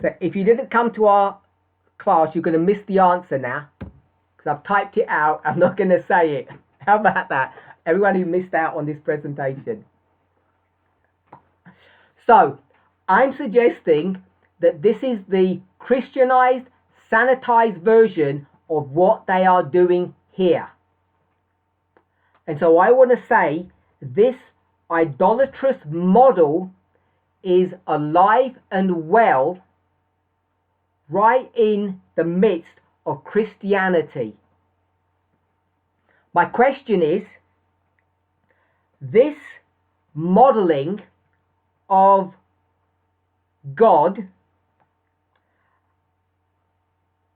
So if you didn't come to our class, you're going to miss the answer now. I've typed it out. I'm not going to say it. How about that? Everyone who missed out on this presentation. So, I'm suggesting that this is the Christianized, sanitized version of what they are doing here. And so I want to say this idolatrous model is alive and well right in the midst of Christianity. My question is, this modeling of God,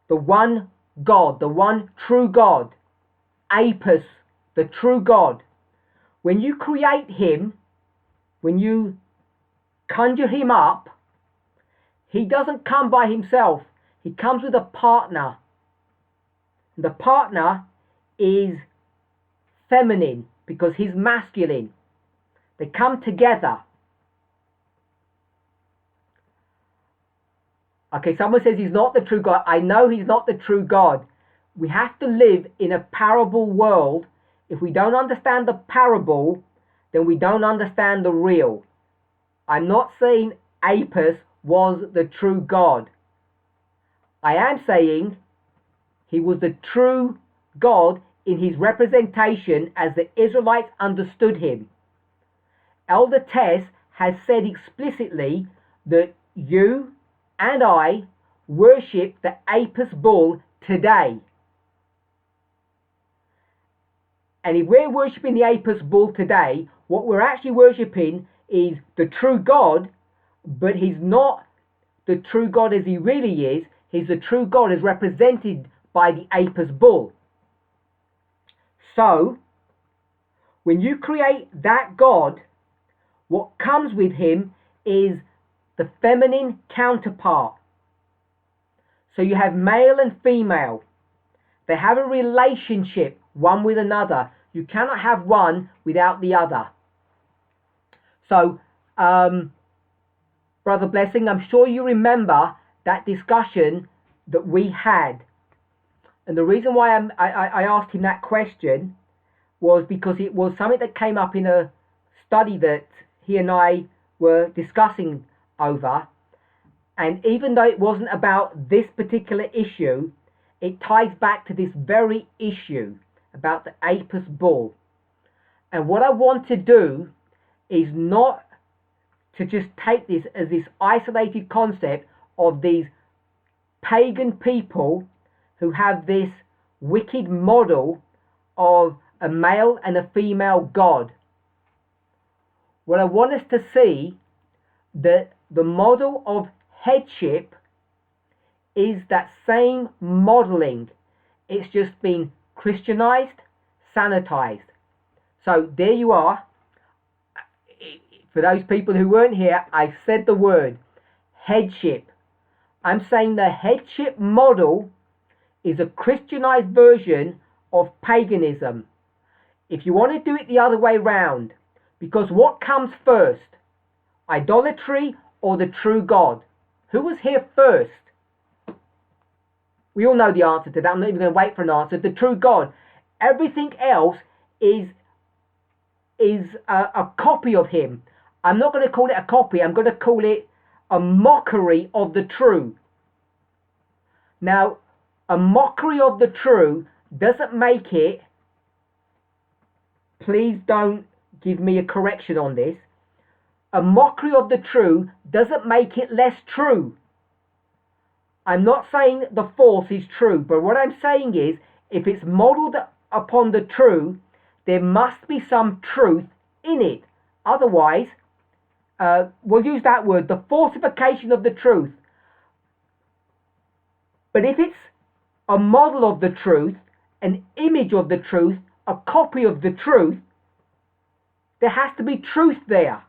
the one God, the one true God, Apis, the true God, when you create him, when you conjure him up, he doesn't come by himself. He comes with a partner. The partner is feminine because he's masculine. They come together. Okay, someone says he's not the true God. I know he's not the true God. We have to live in a parable world. If we don't understand the parable, then we don't understand the real. I'm not saying Apis was the true God. I am saying he was the true God in his representation as the Israelites understood him. Elder Tess has said explicitly that you and I worship the Apis bull today. And if we're worshipping the Apis bull today, what we're actually worshipping is the true God, but he's not the true God as he really is. He's the true God as represented by the Apis bull. So, when you create that God, what comes with him is the feminine counterpart. So you have male and female. They have a relationship one with another. You cannot have one without the other. So, Brother Blessing, I'm sure you remember that discussion that we had. And the reason why I asked him that question was because it was something that came up in a study that he and I were discussing over. And even though it wasn't about this particular issue, it ties back to this very issue about the Apis bull. And what I want to do is not to just take this as this isolated concept of these pagan people who have this wicked model of a male and a female god. What I want us to see, that the model of headship is that same modeling. It's just been Christianized, sanitized. So there you are. For those people who weren't here, I said the word headship. I'm saying the headship model is a Christianized version of paganism. If you want to do it the other way round, because what comes first? Idolatry or the true God? Who was here first? We all know the answer to that. I'm not even going to wait for an answer. The true God. Everything else is a copy of him. I'm not going to call it a copy. I'm going to call it a mockery of the true. Now, a mockery of the true doesn't make it, please don't give me a correction on this, a mockery of the true doesn't make it less true. I'm not saying the false is true, but what I'm saying is, if it's modeled upon the true, there must be some truth in it. Otherwise, we'll use that word, the falsification of the truth. But if it's a model of the truth, an image of the truth, a copy of the truth, there has to be truth there.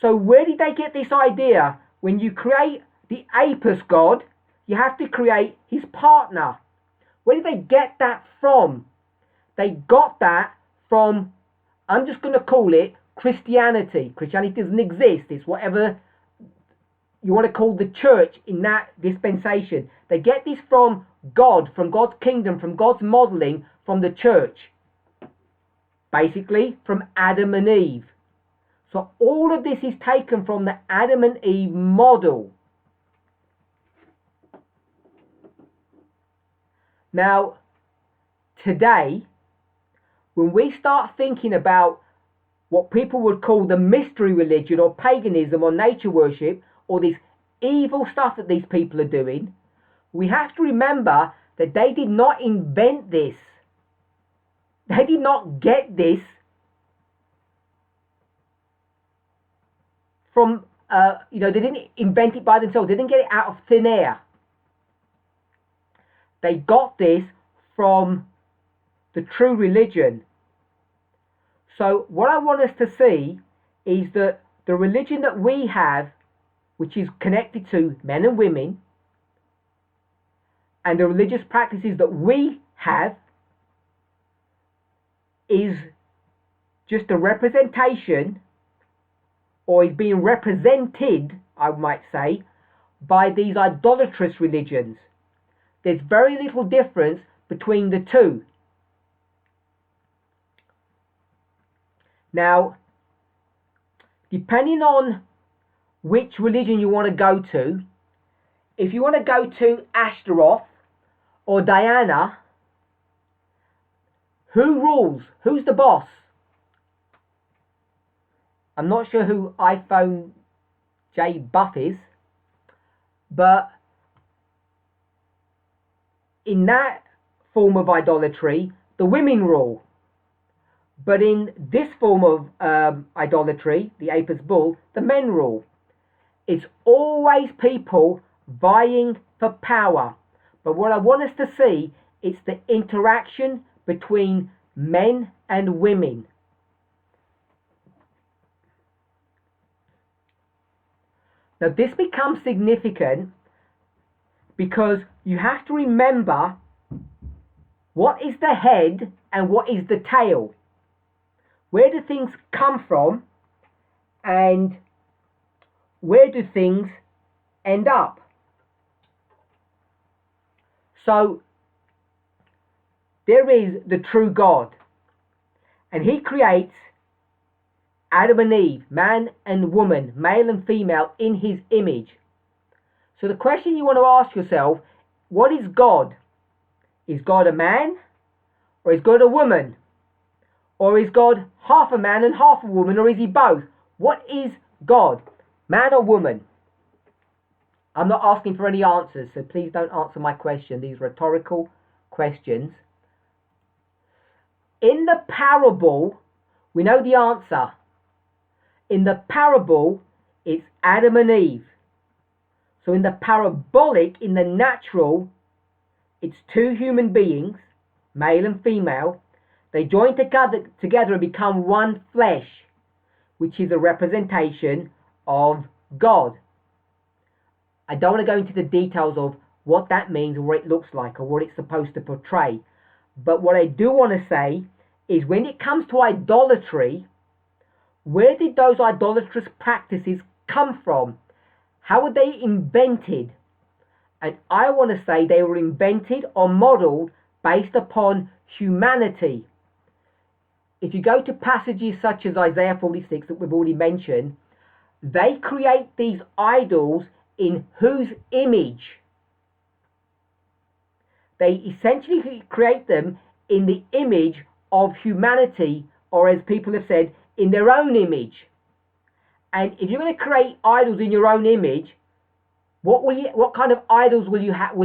So where did they get this idea? When you create the Apis god, you have to create his partner. Where did they get that from? They got that from, I'm just going to call it Christianity. Christianity doesn't exist. It's whatever you want to call the church in that dispensation. They get this from God, from God's kingdom, from God's modeling, from the church. Basically, from Adam and Eve. So all of this is taken from the Adam and Eve model. Now, today, when we start thinking about what people would call the mystery religion or paganism or nature worship or this evil stuff that these people are doing, we have to remember that they did not invent this. They did not get this from, they didn't invent it by themselves. They didn't get it out of thin air. They got this from the true religion. So what I want us to see is that the religion that we have, which is connected to men and women, and the religious practices that we have, is just a representation, or is being represented, I might say, by these idolatrous religions. There's very little difference between the two. Now, depending on which religion you want to go to, if you want to go to Ashtaroth or Diana, who rules? Who's the boss? I'm not sure who iPhone J Buff is, but in that form of idolatry, the women rule. But in this form of idolatry, the Apis bull, the men rule. It's always people vying for power. But what I want us to see is the interaction between men and women. Now this becomes significant because you have to remember what is the head and what is the tail. Where do things come from and where do things end up? So there is the true God, and he creates Adam and Eve, man and woman, male and female, in his image. So the question you want to ask yourself, what is God? Is God a man? Or is God a woman? Or is God half a man and half a woman? Or is he both? What is God? Man or woman? I'm not asking for any answers, so please don't answer my question. These are rhetorical questions. In the parable, we know the answer. In the parable, it's Adam and Eve. So in the parabolic, in the natural, it's two human beings, male and female. They join together and become one flesh, which is a representation of God. I don't want to go into the details of what that means or what it looks like or what it's supposed to portray. But what I do want to say is when it comes to idolatry, where did those idolatrous practices come from? How were they invented? And I want to say they were invented or modeled based upon humanity. If you go to passages such as Isaiah 46 that we've already mentioned, they create these idols in whose image? They essentially create them in the image of humanity, or as people have said, in their own image. And if you're going to create idols in your own image, what kind of idols will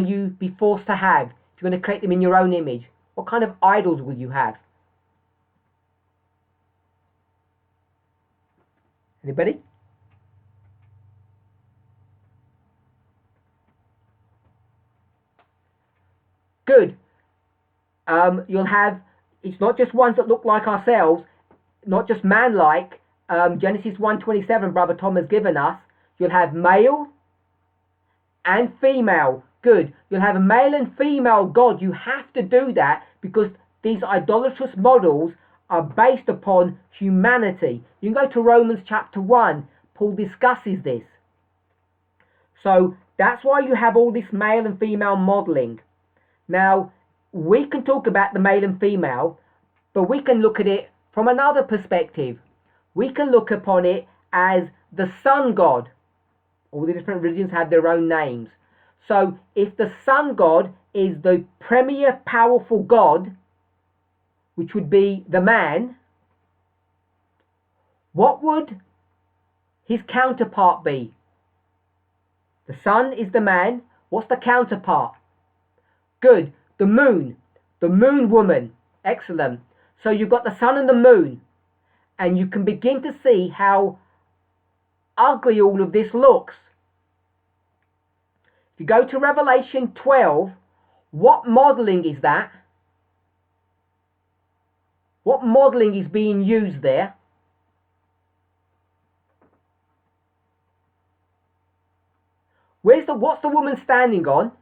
you be forced to have? If you're going to create them in your own image, what kind of idols will you have? Anybody? Good. You'll have, it's not just ones that look like ourselves, not just man-like. Genesis 1:27, Brother Tom has given us. You'll have male and female. Good. You'll have a male and female God. You have to do that because these idolatrous models are based upon humanity. You can go to Romans chapter 1. Paul discusses this. So that's why you have all this male and female modeling. Now, we can talk about the male and female, but we can look at it from another perspective. We can look upon it as the sun god. All the different religions have their own names. So if the sun god is the premier powerful god, which would be the man, what would his counterpart be? The sun is the man. What's the counterpart? Good. The moon woman. Excellent. So you've got the sun and the moon, and you can begin to see how ugly all of this looks. If you go to Revelation 12, what modeling is that? What modeling is being used there? What's the woman standing on?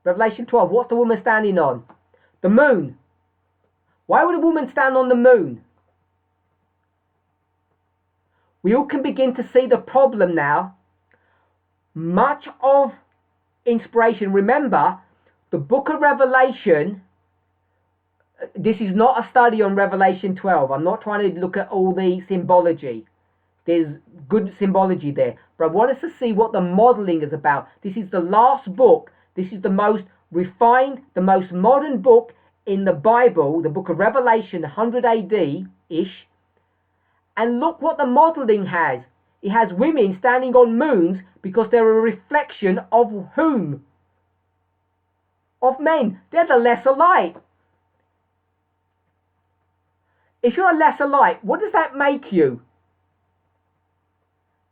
Revelation 12, what's the woman standing on? The moon. Why would a woman stand on the moon? We all can begin to see the problem now. Much of inspiration, remember, the book of Revelation, this is not a study on Revelation 12. I'm not trying to look at all the symbology. There's good symbology there. But I want us to see what the modeling is about. This is the last book. This is the most refined, the most modern book in the Bible, the book of Revelation, 100 AD-ish. And look what the modeling has. It has women standing on moons because they're a reflection of whom? Of men. They're the lesser light. If you're a lesser light, what does that make you?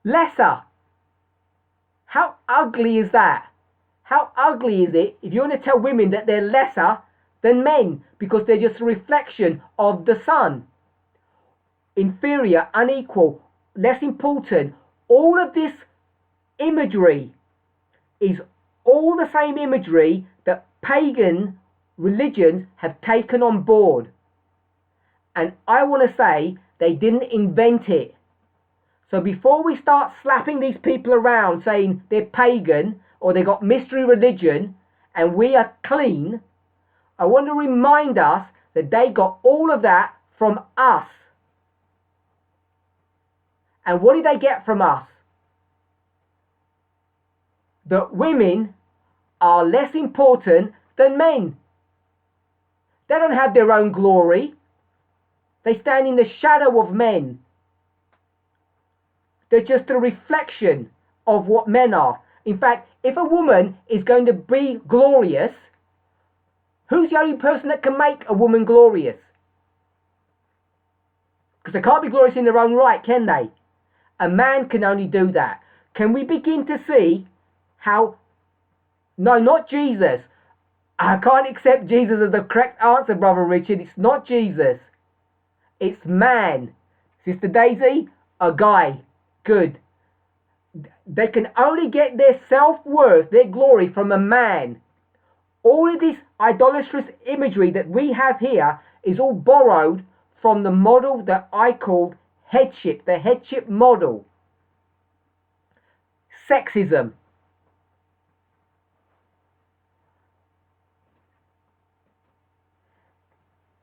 Lesser. How ugly is that? How ugly is it if you want to tell women that they're lesser than men because they're just a reflection of the sun? Inferior, unequal, less important. All of this imagery is all the same imagery that pagan religions have taken on board. And I want to say they didn't invent it. So before we start slapping these people around saying they're pagan or they got mystery religion and we are clean, I want to remind us that they got all of that from us. And what did they get from us? That women are less important than men. They don't have their own glory. They stand in the shadow of men. They're just a reflection of what men are. In fact, if a woman is going to be glorious, who's the only person that can make a woman glorious? Because they can't be glorious in their own right, can they? A man can only do that. Can we begin to see how... No, not Jesus. I can't accept Jesus as the correct answer, Brother Richard. It's not Jesus. It's man. Sister Daisy, a guy. Good. They can only get their self-worth, their glory from a man. All of this idolatrous imagery that we have here is all borrowed from the model that I called headship, the headship model. Sexism.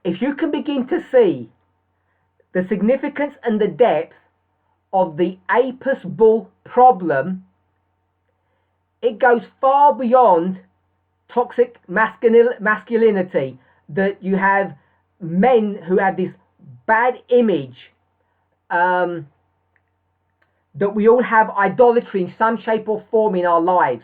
If you can begin to see the significance and the depth of the Apis bull problem, it goes far beyond toxic masculinity, that you have men who have this bad image, that we all have idolatry in some shape or form in our lives.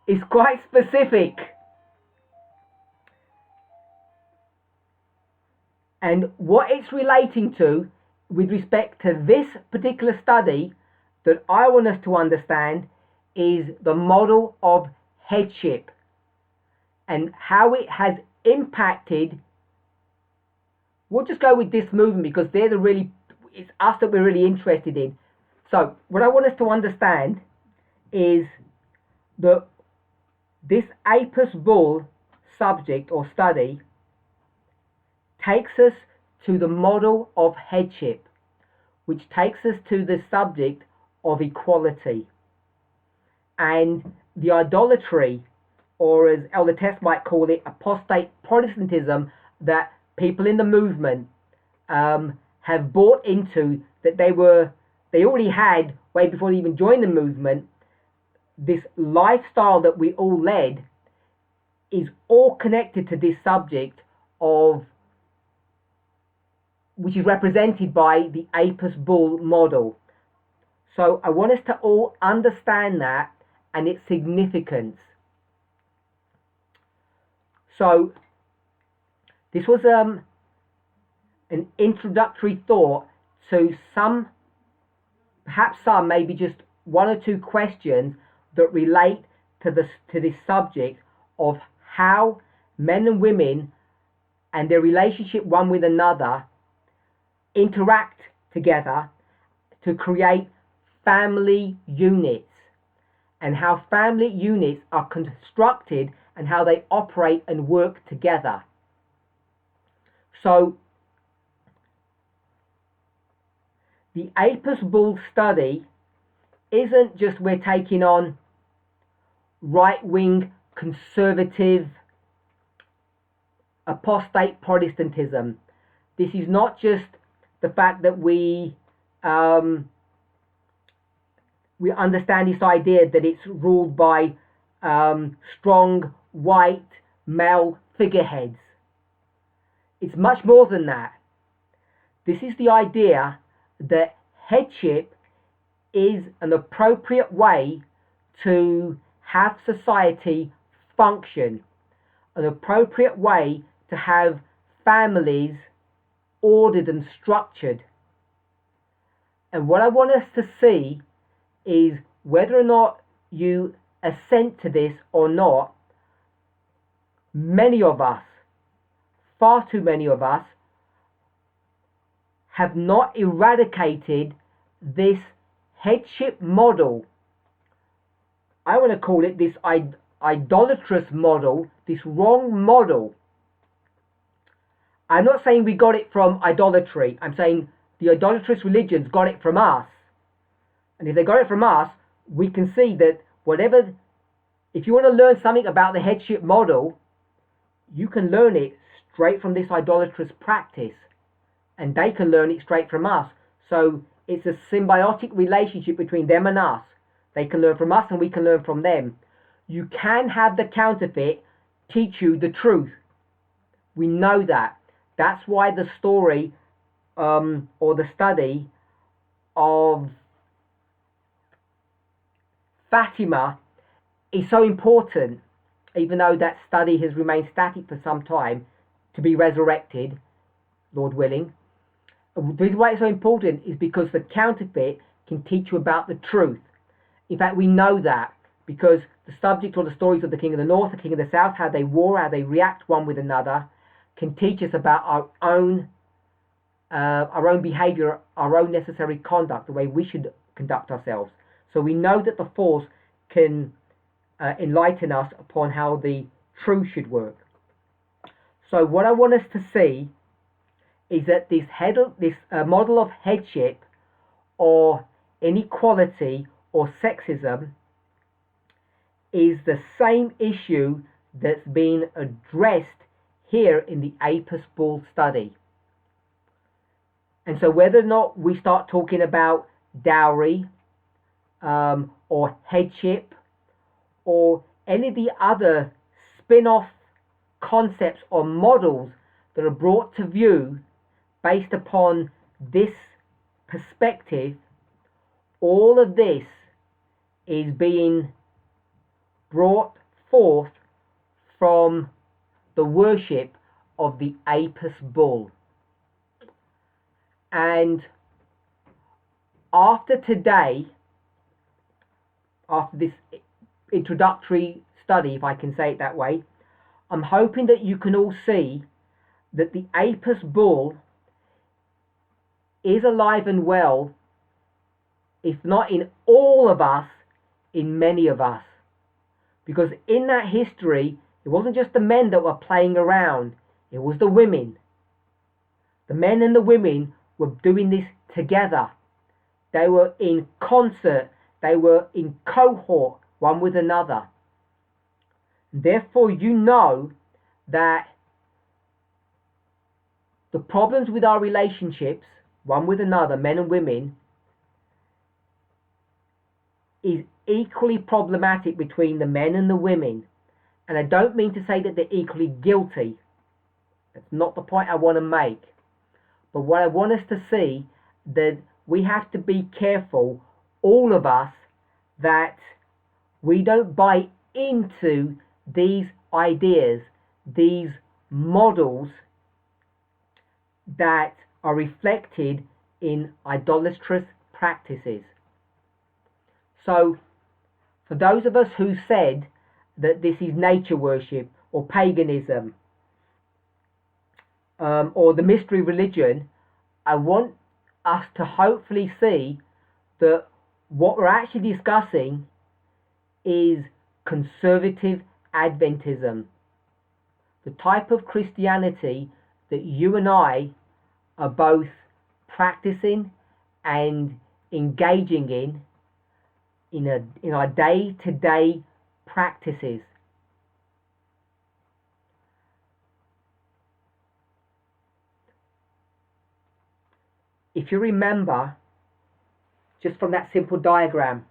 It's quite specific. And what it's relating to with respect to this particular study that I want us to understand is the model of headship and how it has impacted. We'll just go with this movement because it's us that we're really interested in. So what I want us to understand is that this Apis bull subject or study takes us to the model of headship, which takes us to the subject of equality. And the idolatry, or as Elder Tess might call it, apostate Protestantism, that people in the movement have bought into, that they already had way before they even joined the movement. This lifestyle that we all led is all connected to this subject of, which is represented by the Apis bull model. So I want us to all understand that and its significance. So this was an introductory thought to perhaps some, maybe just one or two questions that relate to this subject of how men and women and their relationship one with another interact together to create family units, and how family units are constructed and how they operate and work together. So the Apis bull study isn't just we're taking on right-wing conservative apostate Protestantism. This is not just the fact that we understand this idea that it's ruled by strong white male figureheads. It's much more than that. This is the idea that headship is an appropriate way to have society function, an appropriate way to have families ordered and structured. And what I want us to see is, whether or not you assent to this or not, many of us, far too many of us, have not eradicated this headship model. I want to call it this idolatrous model, this wrong model. I'm not saying we got it from idolatry. I'm saying the idolatrous religions got it from us. And if they got it from us, we can see that whatever, if you want to learn something about the headship model, you can learn it straight from this idolatrous practice. And they can learn it straight from us. So it's a symbiotic relationship between them and us. They can learn from us and we can learn from them. You can have the counterfeit teach you the truth. We know that. That's why the story or the study of Fatima is so important, even though that study has remained static for some time, to be resurrected, Lord willing. The reason why it's so important is because the counterfeit can teach you about the truth. In fact, we know that because the subject or the stories of the King of the North, the King of the South, how they war, how they react one with another, can teach us about our own behavior, our own necessary conduct, the way we should conduct ourselves. So we know that the Force can enlighten us upon how the truth should work. So what I want us to see is that this model of headship or inequality or sexism is the same issue that's been addressed here in the Apis Bull study. And so whether or not we start talking about dowry or headship or any of the other spin-off concepts or models that are brought to view based upon this perspective, all of this is being brought forth from the worship of the Apis Bull. And after today, after this introductory study, if I can say it that way, I'm hoping that you can all see that the Apis Bull is alive and well, if not in all of us, in many of us. Because in that history, it wasn't just the men that were playing around, it was the women. The men and the women were doing this together. They were in concert, they were in cohort one with another. Therefore, you know that the problems with our relationships, one with another, men and women, is equally problematic between the men and the women. And I don't mean to say that they're equally guilty. That's not the point I want to make. But what I want us to see, that we have to be careful, all of us, that we don't buy into these ideas, these models that are reflected in idolatrous practices. So, for those of us who said that this is nature worship or paganism or the mystery religion, I want us to hopefully see that what we're actually discussing is conservative Adventism, the type of Christianity that you and I are both practicing and engaging in our day-to-day practices. If you remember, just from that simple diagram,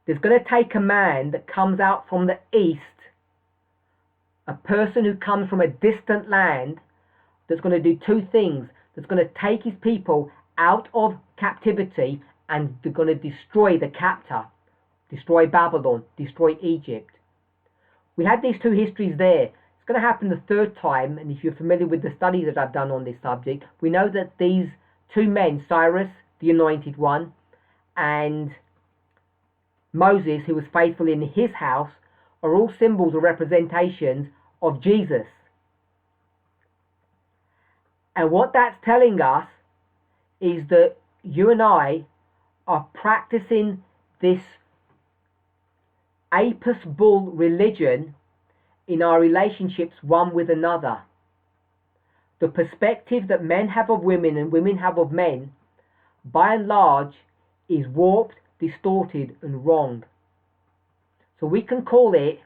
there's going to take a man that comes out from the east, a person who comes from a distant land, that's going to do two things. That's going to take his people out of captivity and they're going to destroy the captor, destroy Babylon, destroy Egypt. We had these two histories there. It's going to happen the third time, and if you're familiar with the studies that I've done on this subject, we know that these two men, Cyrus, the anointed one, and Moses, who was faithful in his house, are all symbols or representations of Jesus. And what that's telling us is that you and I are practicing this Apis Bull religion in our relationships one with another. the perspective that men have of women and women have of men, by and large, is warped, distorted, and wrong. So we can call it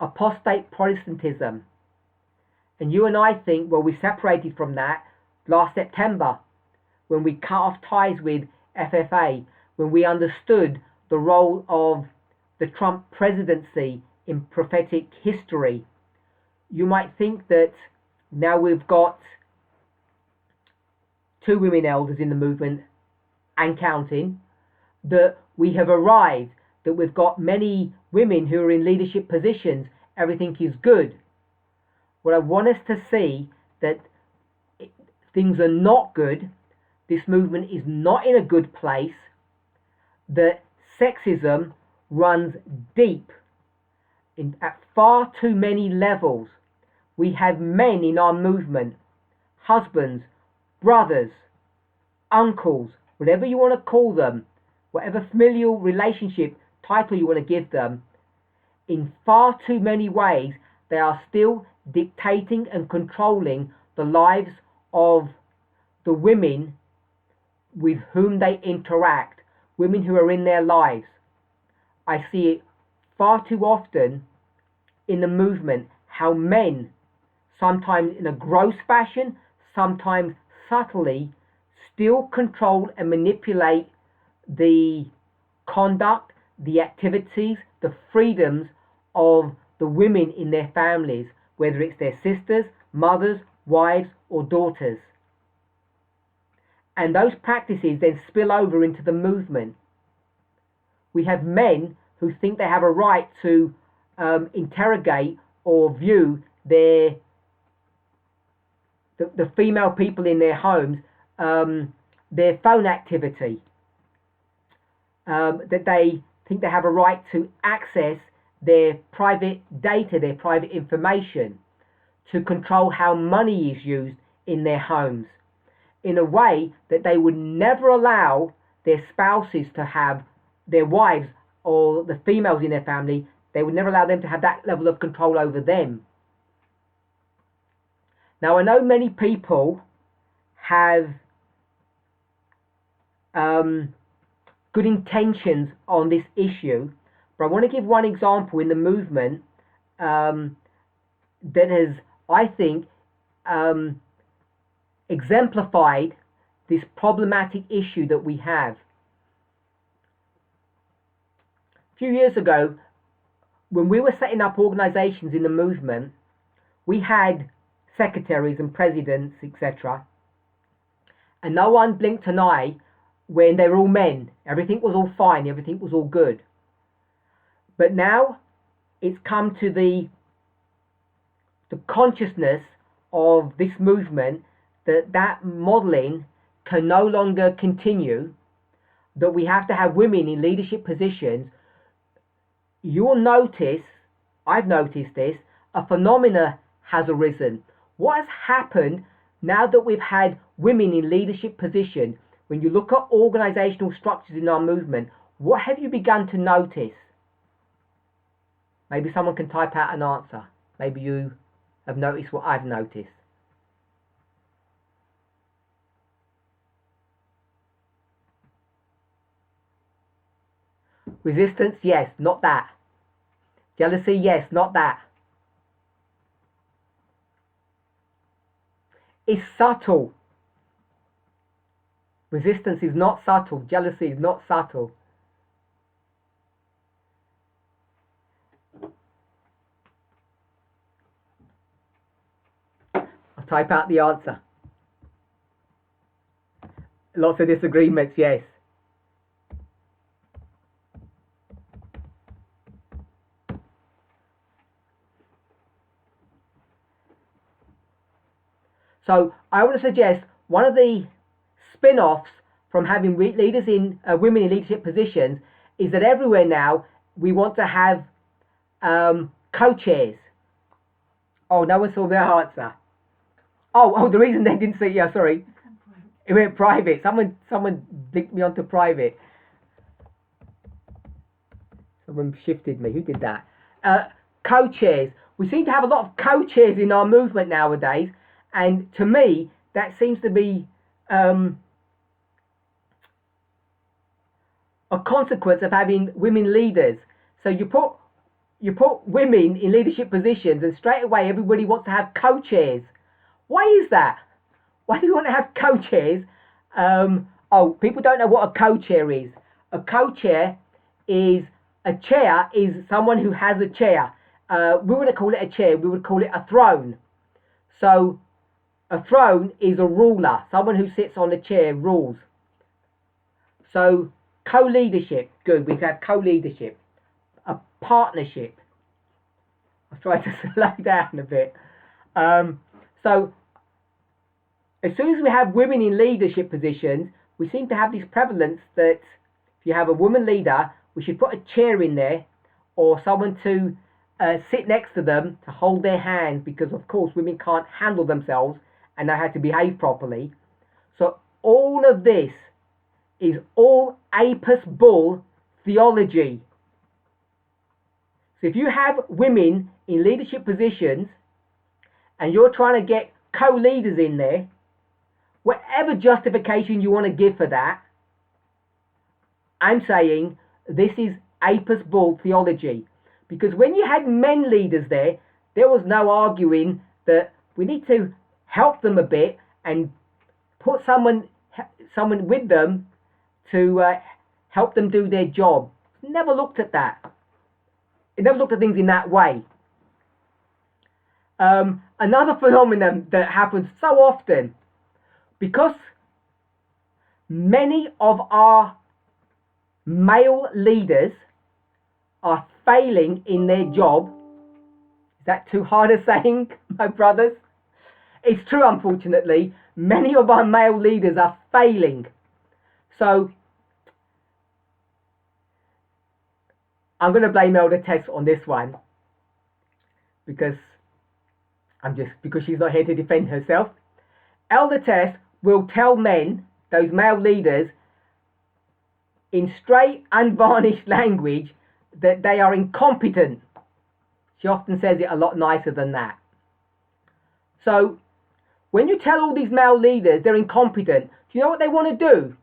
apostate Protestantism. And you and I think, well, we separated from that last September when we cut off ties with FFA, when we understood the role of the Trump presidency in prophetic history. You might think that now we've got 2 women elders in the movement and counting, that we have arrived, that we've got many women who are in leadership positions, everything is good. What I want us to see that things are not good, this movement is not in a good place, that sexism runs deep at far too many levels. We have men in our movement, husbands, brothers, uncles, whatever you want to call them, whatever familial relationship title you want to give them, in far too many ways they are still dictating and controlling the lives of the women with whom they interact, women who are in their lives. I see it far too often in the movement, how men, sometimes in a gross fashion, sometimes subtly, still control and manipulate the conduct, the activities, the freedoms of the women in their families, whether it's their sisters, mothers, wives, or daughters. And those practices then spill over into the movement. We have men who think they have a right to interrogate or view the female people in their homes, their phone activity, that they think they have a right to access their private data, their private information, to control how money is used in their homes, in a way that they would never allow their spouses to have, their wives or the females in their family, they would never allow them to have that level of control over them. Now, I know many people have good intentions on this issue, but I want to give one example in the movement that has, I think, exemplified this problematic issue that we have. A few years ago, when we were setting up organizations in the movement, we had secretaries and presidents, etc. And no one blinked an eye when they were all men. Everything was all fine, everything was all good. But now it's come to the consciousness of this movement that modeling can no longer continue, that we have to have women in leadership positions. You'll notice, I've noticed this, a phenomena has arisen. What has happened now that we've had women in leadership positions? When you look at organizational structures in our movement, what have you begun to notice? Maybe someone can type out an answer. Maybe you have noticed what I've noticed. Resistance, yes, not that. Jealousy, yes, not that. It's subtle. Resistance is not subtle. Jealousy is not subtle. I'll type out the answer. Lots of disagreements, yes. So I want to suggest one of the spin-offs from having leaders in women in leadership positions is that everywhere now we want to have co-chairs. Oh, no one saw their answer. Oh, the reason they didn't say, yeah, sorry, it went private. Someone linked me onto private. Someone shifted me. Who did that? Co-chairs. we seem to have a lot of co-chairs in our movement nowadays, and to me, that seems to be a consequence of having women leaders. So you put women in leadership positions, and straight away everybody wants to have co-chairs. Why is that? Why do you want to have co-chairs? People don't know what a co-chair is. A co-chair is someone who has a chair. We wouldn't call it a chair, we would call it a throne. So a throne is a ruler, someone who sits on a chair rules. So co-leadership, good, we have co-leadership. A partnership. I'll try to slow down a bit. So as soon as we have women in leadership positions, we seem to have this prevalence that if you have a woman leader, we should put a chair in there or someone to sit next to them to hold their hand, because of course women can't handle themselves and know how to behave properly. So all of this is all Apis bull theology. So if you have women in leadership positions and you're trying to get co-leaders in there, whatever justification you want to give for that, I'm saying this is Apis bull theology. Because when you had men leaders there was no arguing that we need to help them a bit and put someone with them to help them do their job. Never looked at that. It never looked at things in that way. Another phenomenon that happens so often, because many of our male leaders are failing in their job. Is that too hard a saying, my brothers? It's true, unfortunately. Many of our male leaders are failing. So I'm going to blame Elder Tess on this one because she's not here to defend herself. Elder Tess will tell men, those male leaders, in straight, unvarnished language, that they are incompetent. She often says it a lot nicer than that. So when you tell all these male leaders they're incompetent, do you know what they want to do?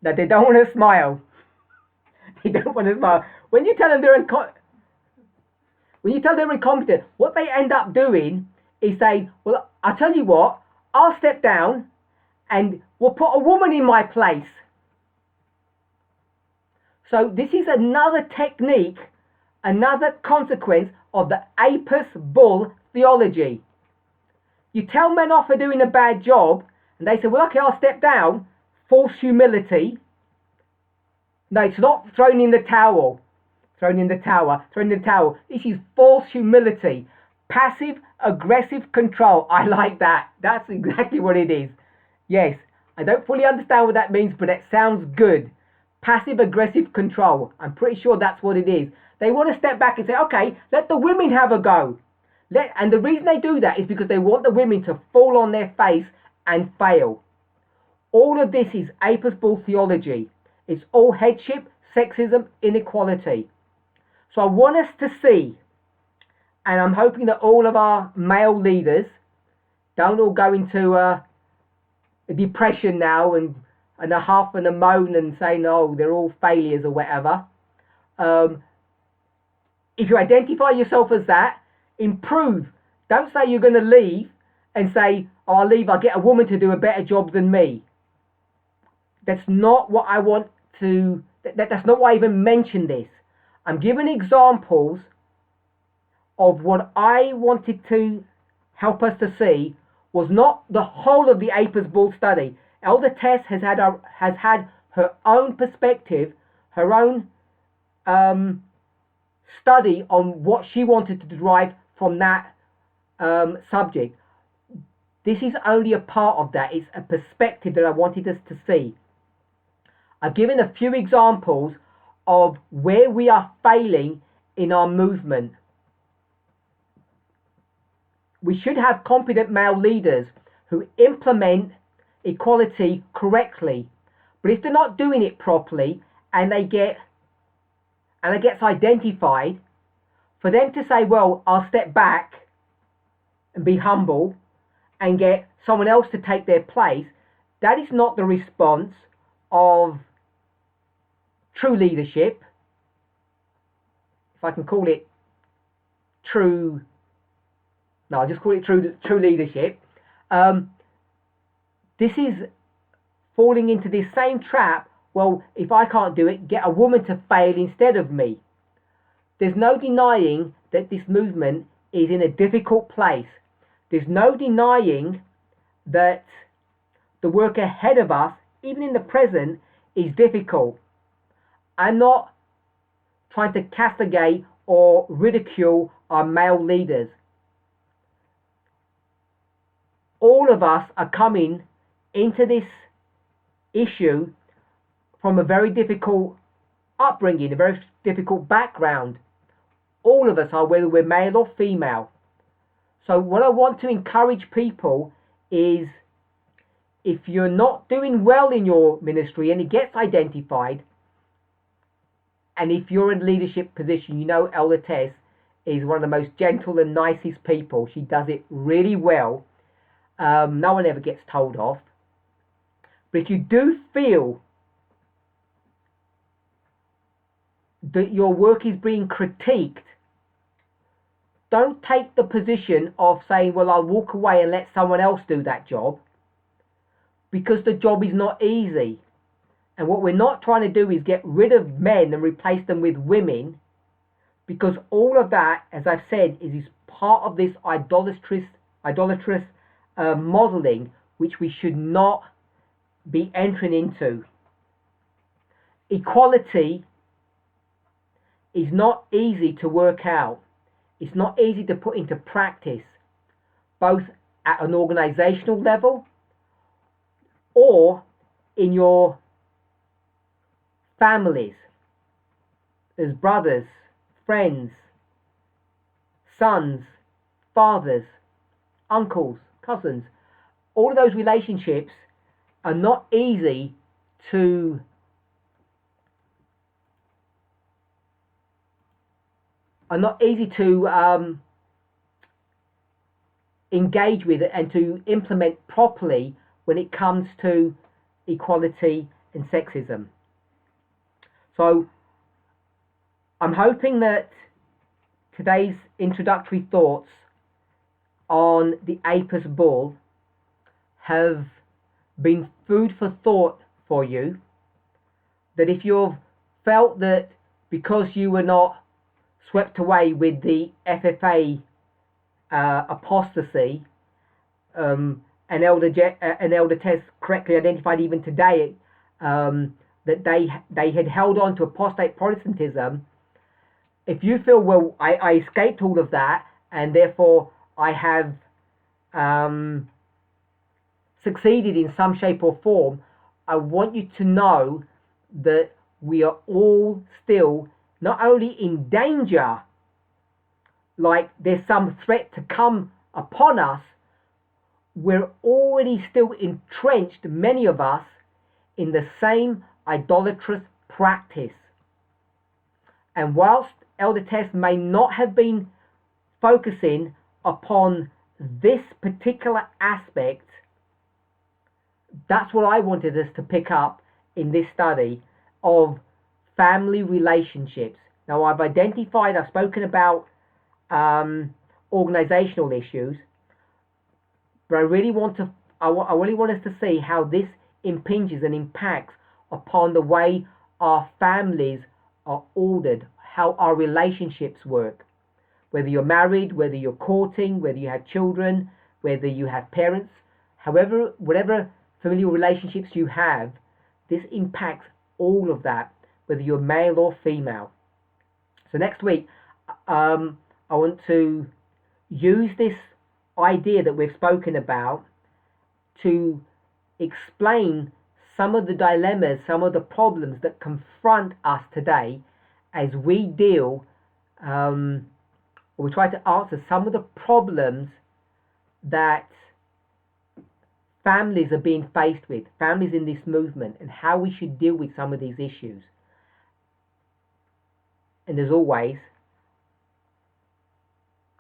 That they don't want to smile. They don't want to smile. When you tell them they're incompetent, what they end up doing is saying, well, I'll tell you what, I'll step down and we'll put a woman in my place. So this is another technique, another consequence of the Apis bull theology. You tell men off for doing a bad job, and they say, well, okay, I'll step down. False humility. No, it's not thrown in the towel. Thrown in the towel. This is false humility. Passive aggressive control. I like that. That's exactly what it is. Yes, I don't fully understand what that means, but it sounds good. Passive aggressive control. I'm pretty sure that's what it is. They want to step back and say, okay, let the women have a go. And the reason they do that is because they want the women to fall on their face and fail. All of this is Apis bull theology. It's all headship, sexism, inequality. So I want us to see, and I'm hoping that all of our male leaders don't all go into a depression now and a huff and a moan and say, no, they're all failures or whatever. If you identify yourself as that, improve. Don't say you're going to leave and say, oh, I'll leave, I'll get a woman to do a better job than me. That's not what I want to, that's not why I even mentioned this. I'm giving examples of what I wanted to help us to see was not the whole of the Apis bull study. Elder Tess has had her own perspective, her own study on what she wanted to derive from that subject. This is only a part of that. It's a perspective that I wanted us to see. I've given a few examples of where we are failing in our movement. We should have competent male leaders who implement equality correctly. But if they're not doing it properly and they get and it gets identified, for them to say, well, I'll step back and be humble and get someone else to take their place, that is not the response of true leadership, if I can call it true, no, I'll just call it true leadership. This is falling into this same trap. Well, if I can't do it, get a woman to fail instead of me. There's no denying that this movement is in a difficult place. There's no denying that the work ahead of us, even in the present, is difficult. I'm not trying to castigate or ridicule our male leaders. All of us are coming into this issue from a very difficult upbringing, a very difficult background. All of us are, whether we're male or female. So what I want to encourage people is, if you're not doing well in your ministry and it gets identified, and if you're in a leadership position, you know Elder Tess is one of the most gentle and nicest people. She does it really well. No one ever gets told off. But if you do feel that your work is being critiqued, don't take the position of saying, well, I'll walk away and let someone else do that job, because the job is not easy. And what we're not trying to do is get rid of men and replace them with women, because all of that, as I've said, is part of this idolatrous modeling, which we should not be entering into. Equality is not easy to work out. It's not easy to put into practice, both at an organizational level or in your families, as brothers, friends, sons, fathers, uncles, cousins. All of those relationships are not easy to engage with and to implement properly when it comes to equality and sexism. So I'm hoping that today's introductory thoughts on the Apis bull have been food for thought for you. That if you've felt that because you were not swept away with the FFA apostasy, and Elder Tess correctly identified even today that they had held on to apostate Protestantism, if you feel, well, I escaped all of that and therefore I have succeeded in some shape or form, I want you to know that we are all still not only in danger, like there's some threat to come upon us, we're already still entrenched, many of us, in the same idolatrous practice. And whilst Elder Tess may not have been focusing upon this particular aspect, that's what I wanted us to pick up in this study of family relationships. Now I've spoken about organizational issues, but I really want us to see how this impinges and impacts upon the way our families are ordered, how our relationships work. Whether you're married, whether you're courting, whether you have children, whether you have parents, whatever familial relationships you have, this impacts all of that, whether you're male or female. So next week, I want to use this idea that we've spoken about to explain some of the dilemmas, some of the problems that confront us today as we deal, we try to answer some of the problems that families are being faced with, families in this movement, and how we should deal with some of these issues. And as always,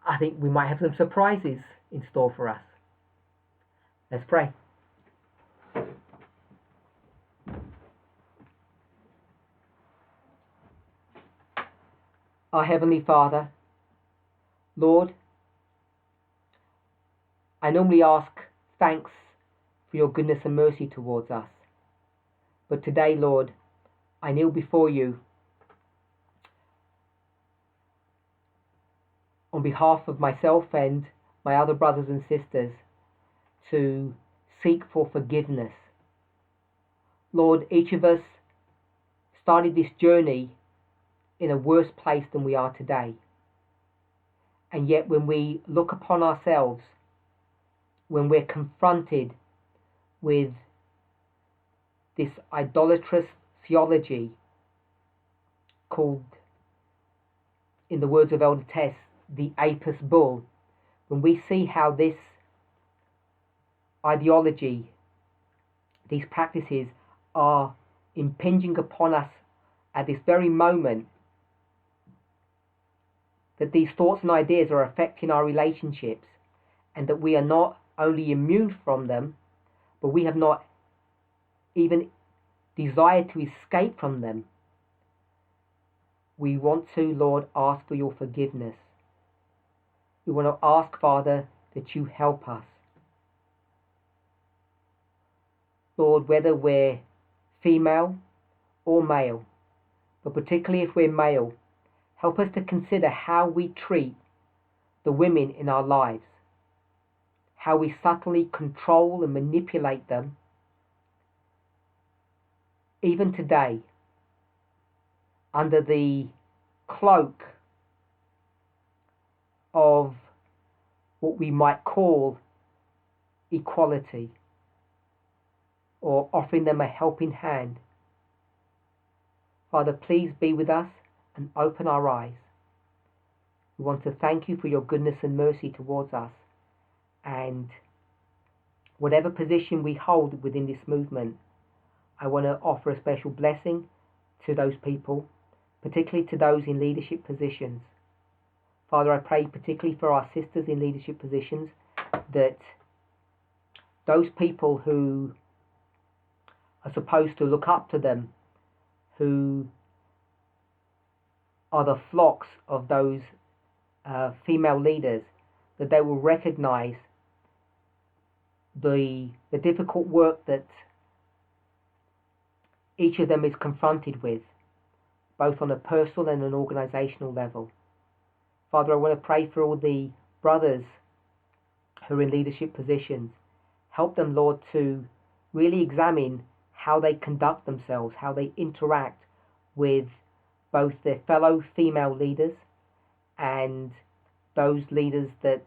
I think we might have some surprises in store for us. Let's pray. Our Heavenly Father, Lord, I normally ask thanks for your goodness and mercy towards us. But today, Lord, I kneel before you on behalf of myself and my other brothers and sisters to seek for forgiveness. Lord, each of us started this journey in a worse place than we are today. And yet when we look upon ourselves, when we're confronted with this idolatrous theology called, in the words of Elder Tess, the Apis bull, when we see how this ideology, these practices are impinging upon us at this very moment, that these thoughts and ideas are affecting our relationships, and that we are not only immune from them, but we have not even desired to escape from them. We want to, Lord, ask for your forgiveness. We want to ask, Father, that you help us. Lord, whether we're female or male, but particularly if we're male, help us to consider how we treat the women in our lives, how we subtly control and manipulate them, even today, under the cloak of what we might call equality, or offering them a helping hand. Father, please be with us and open our eyes. We want to thank you for your goodness and mercy towards us, and whatever position we hold within this movement, I want to offer a special blessing to those people, particularly to those in leadership positions. Father, I pray particularly for our sisters in leadership positions, that those people who are supposed to look up to them, who are the flocks of those female leaders, that they will recognize the difficult work that each of them is confronted with, both on a personal and an organizational level. Father, I want to pray for all the brothers who are in leadership positions. Help them, Lord, to really examine how they conduct themselves, how they interact with both their fellow female leaders and those leaders that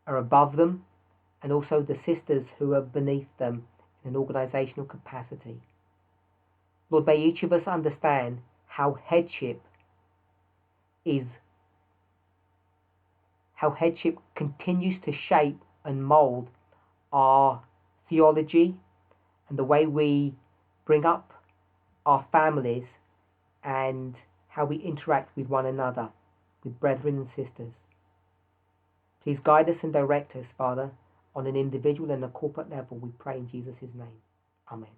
are above them, and also the sisters who are beneath them in an organizational capacity. Lord, may each of us understand how headship continues to shape and mold our theology and the way we bring up our families and how we interact with one another, with brethren and sisters. Please guide us and direct us, Father, on an individual and a corporate level, we pray in Jesus' name. Amen.